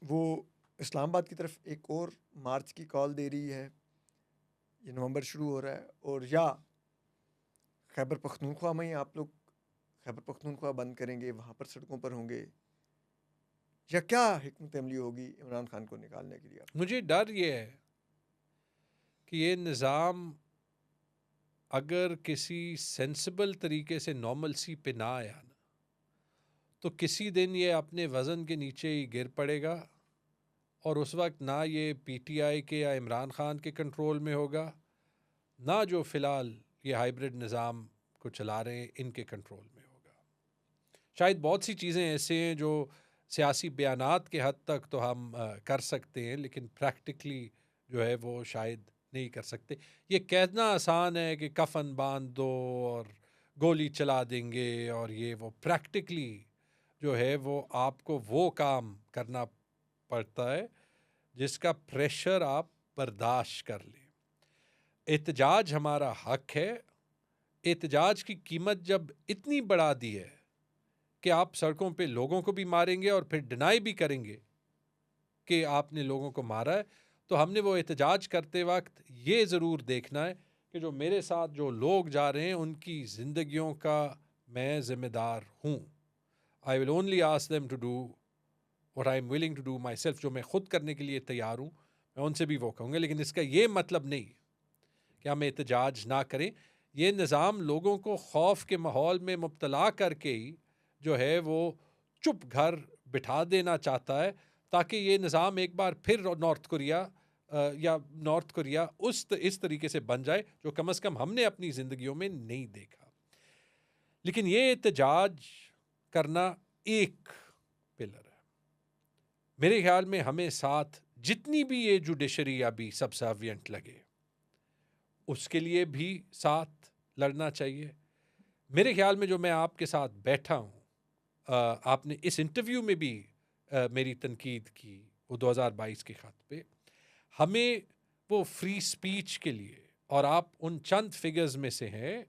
वो इस्लामाबाद की तरफ एक और मार्च की कॉल दे रही है, ये नवंबर शुरू हो रहा है, और या खैबर पख्तूनख्वा में ही आप लोग खैबर पख्तूनख्वा बंद करेंगे, वहाँ पर सड़कों पर होंगे, या क्या हिकमत अमली होगी इमरान खान को निकालने के लिए? मुझे डर ये है कि ये निज़ाम अगर किसी सेंसिबल तरीके से नॉर्मलसी पे ना आया ना, तो किसी दिन ये अपने वज़न के नीचे ही गिर पड़ेगा, और उस वक्त ना ये PTI के या इमरान खान के कंट्रोल में होगा, ना जो फ़िलहाल ये हाइब्रिड निज़ाम को चला रहे हैं इनके कंट्रोल में होगा। शायद बहुत सी चीज़ें ऐसे हैं जो सियासी बयानात के हद तक तो हम कर सकते हैं, लेकिन प्रैक्टिकली जो है वो शायद नहीं कर सकते। ये कहना आसान है कि कफन बांध दो और गोली चला देंगे और ये वो, प्रैक्टिकली जो है वो आपको वो काम करना पड़ता है जिसका प्रेशर आप बर्दाश्त कर लें। एहतजाज हमारा हक है। एहतजाज की कीमत जब इतनी बढ़ा दी है कि आप सड़कों पे लोगों को भी मारेंगे और फिर डिनाई भी करेंगे कि आपने लोगों को मारा है, तो हमने वो एहतजाज करते वक्त ये ज़रूर देखना है कि जो मेरे साथ जो लोग जा रहे हैं उनकी ज़िंदगियों का मैं ज़िम्मेदार हूँ। I will only ask them to do what I am willing to do myself. जो मैं खुद करने के लिए तैयार हूँ मैं उनसे भी वो कहूँगा, लेकिन इसका ये मतलब नहीं कि हम एहतजाज ना करें। ये निज़ाम लोगों को खौफ के माहौल में मुब्तला करके ही जो है वो चुप घर बिठा देना चाहता है, ताकि ये निज़ाम एक बार फिर नॉर्थ कोरिया इस तरीके से बन जाए जो कम से कम हमने अपनी ज़िंदगियों में नहीं देखा। लेकिन ये एहतजाज करना एक पिलर है। मेरे ख्याल में हमें साथ जितनी भी ये जुडिशरी अभी सबसर्विएंट लगे उसके लिए भी साथ लड़ना चाहिए। मेरे ख्याल में जो मैं आपके साथ बैठा हूँ, आपने इस इंटरव्यू में भी मेरी तनकीद की वो 2022 के ख़त पे, हमें वो फ्री स्पीच के लिए, और आप उन चंद फिगर्स में से हैं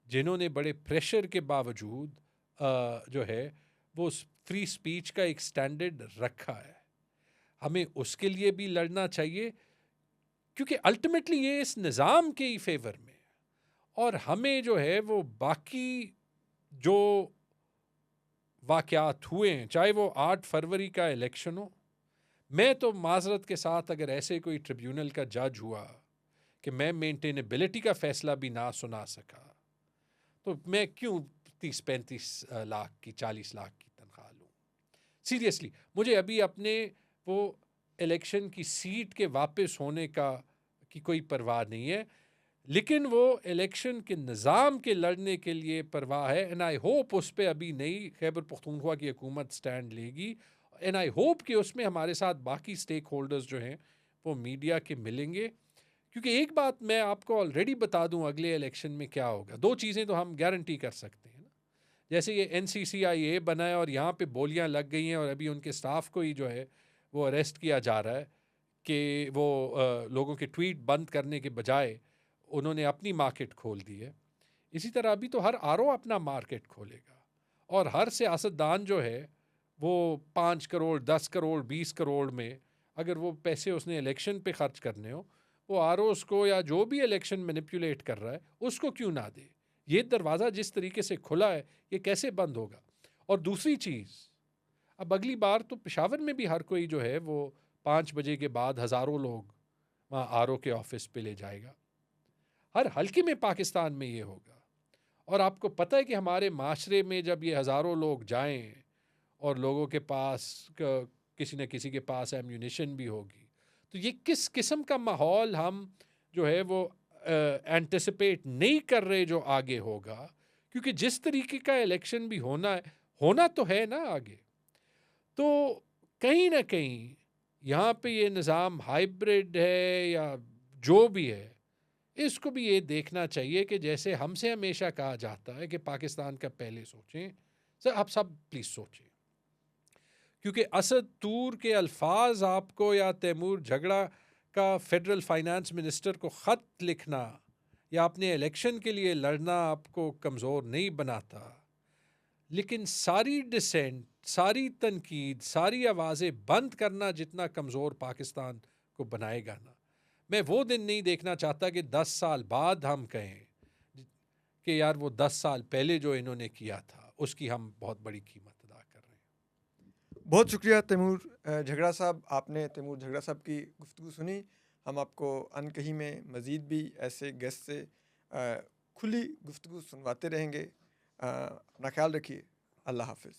जिन्होंने बड़े प्रेशर के बावजूद जो है वो फ्री स्पीच का एक स्टैंडर्ड रखा है, हमें उसके लिए भी लड़ना चाहिए, क्योंकि अल्टीमेटली ये इस निज़ाम के ही फेवर में है। और हमें जो है वो बाकी जो वाक़यात हुए हैं, चाहे वो 8 फरवरी का इलेक्शन हो, मैं तो माजरत के साथ अगर ऐसे कोई ट्रिब्यूनल का जज हुआ कि मैं मेंटेनेबिलिटी का फ़ैसला भी ना सुना सका, तो मैं क्यों 30-35 लाख की 40 लाख की तनख्वाह लूँ? सीरियसली मुझे अभी अपने वो इलेक्शन की सीट के वापस होने की कोई परवाह नहीं है, लेकिन वो इलेक्शन के निज़ाम के लड़ने के लिए परवाह है। एंड आई होप उस पर अभी नई खैबर पख्तूनख्वा की हुकूमत स्टैंड लेगी, एंड आई होप कि उसमें हमारे साथ बाकी स्टेक होल्डर्स जो हैं वो मीडिया के मिलेंगे। क्योंकि एक बात मैं आपको ऑलरेडी बता दूं, अगले इलेक्शन में क्या होगा, 2 चीज़ें तो हम गारंटी कर सकते हैं ना। जैसे ये NCCIA बना है और यहाँ पे बोलियां लग गई हैं और अभी उनके स्टाफ को ही जो है वो अरेस्ट किया जा रहा है कि वो लोगों के ट्वीट बंद करने के बजाय उन्होंने अपनी मार्केट खोल दी है। इसी तरह अभी तो हर RO अपना मार्केट खोलेगा, और हर सियासतदान जो है वो 5 करोड़ 10 करोड़ 20 करोड़ में अगर वो पैसे उसने इलेक्शन पे खर्च करने हो, वो ROs को या जो भी इलेक्शन मैनिपुलेट कर रहा है उसको क्यों ना दे। ये दरवाज़ा जिस तरीके से खुला है ये कैसे बंद होगा। और दूसरी चीज़, अब अगली बार तो पेशावर में भी हर कोई जो है वो 5 बजे के बाद हज़ारों लोग वहाँ RO के ऑफिस पे ले जाएगा। हर हल्के में पाकिस्तान में ये होगा। और आपको पता है कि हमारे माशरे में जब ये हज़ारों लोग जाएं और लोगों के पास किसी न किसी के पास एम्यूनिशन भी होगी, तो ये किस किस्म का माहौल हम जो है वो एंटिसिपेट नहीं कर रहे जो आगे होगा। क्योंकि जिस तरीके का इलेक्शन भी होना तो है ना आगे, तो कहीं ना कहीं यहाँ पे ये निज़ाम हाइब्रिड है या जो भी है, इसको भी ये देखना चाहिए कि जैसे हमसे हमेशा कहा जाता है कि पाकिस्तान का पहले सोचें, सर आप सब प्लीज़ सोचें। क्योंकि असद तूर के अल्फाज आपको या तैमूर झगड़ा का फेडरल फाइनेंस मिनिस्टर को ख़त लिखना या अपने इलेक्शन के लिए लड़ना आपको कमज़ोर नहीं बनाता, लेकिन सारी डिसेंट, सारी तनकीद, सारी आवाज़ें बंद करना जितना कमज़ोर पाकिस्तान को बनाएगा ना, मैं वो दिन नहीं देखना चाहता कि 10 साल बाद हम कहें कि यार वो 10 साल पहले जो इन्होंने किया था उसकी हम बहुत बड़ी कीमत अदा कर रहे हैं। बहुत शुक्रिया तैमूर झगड़ा साहब, आपने तैमूर झगड़ा साहब की गुफ्तगू सुनी। हम आपको अनकही में मज़ीद भी ऐसे गेस्ट से खुली गुफ्तगू सुनवाते रहेंगे। अपना ख्याल रखिए। अल्लाह हाफिज़।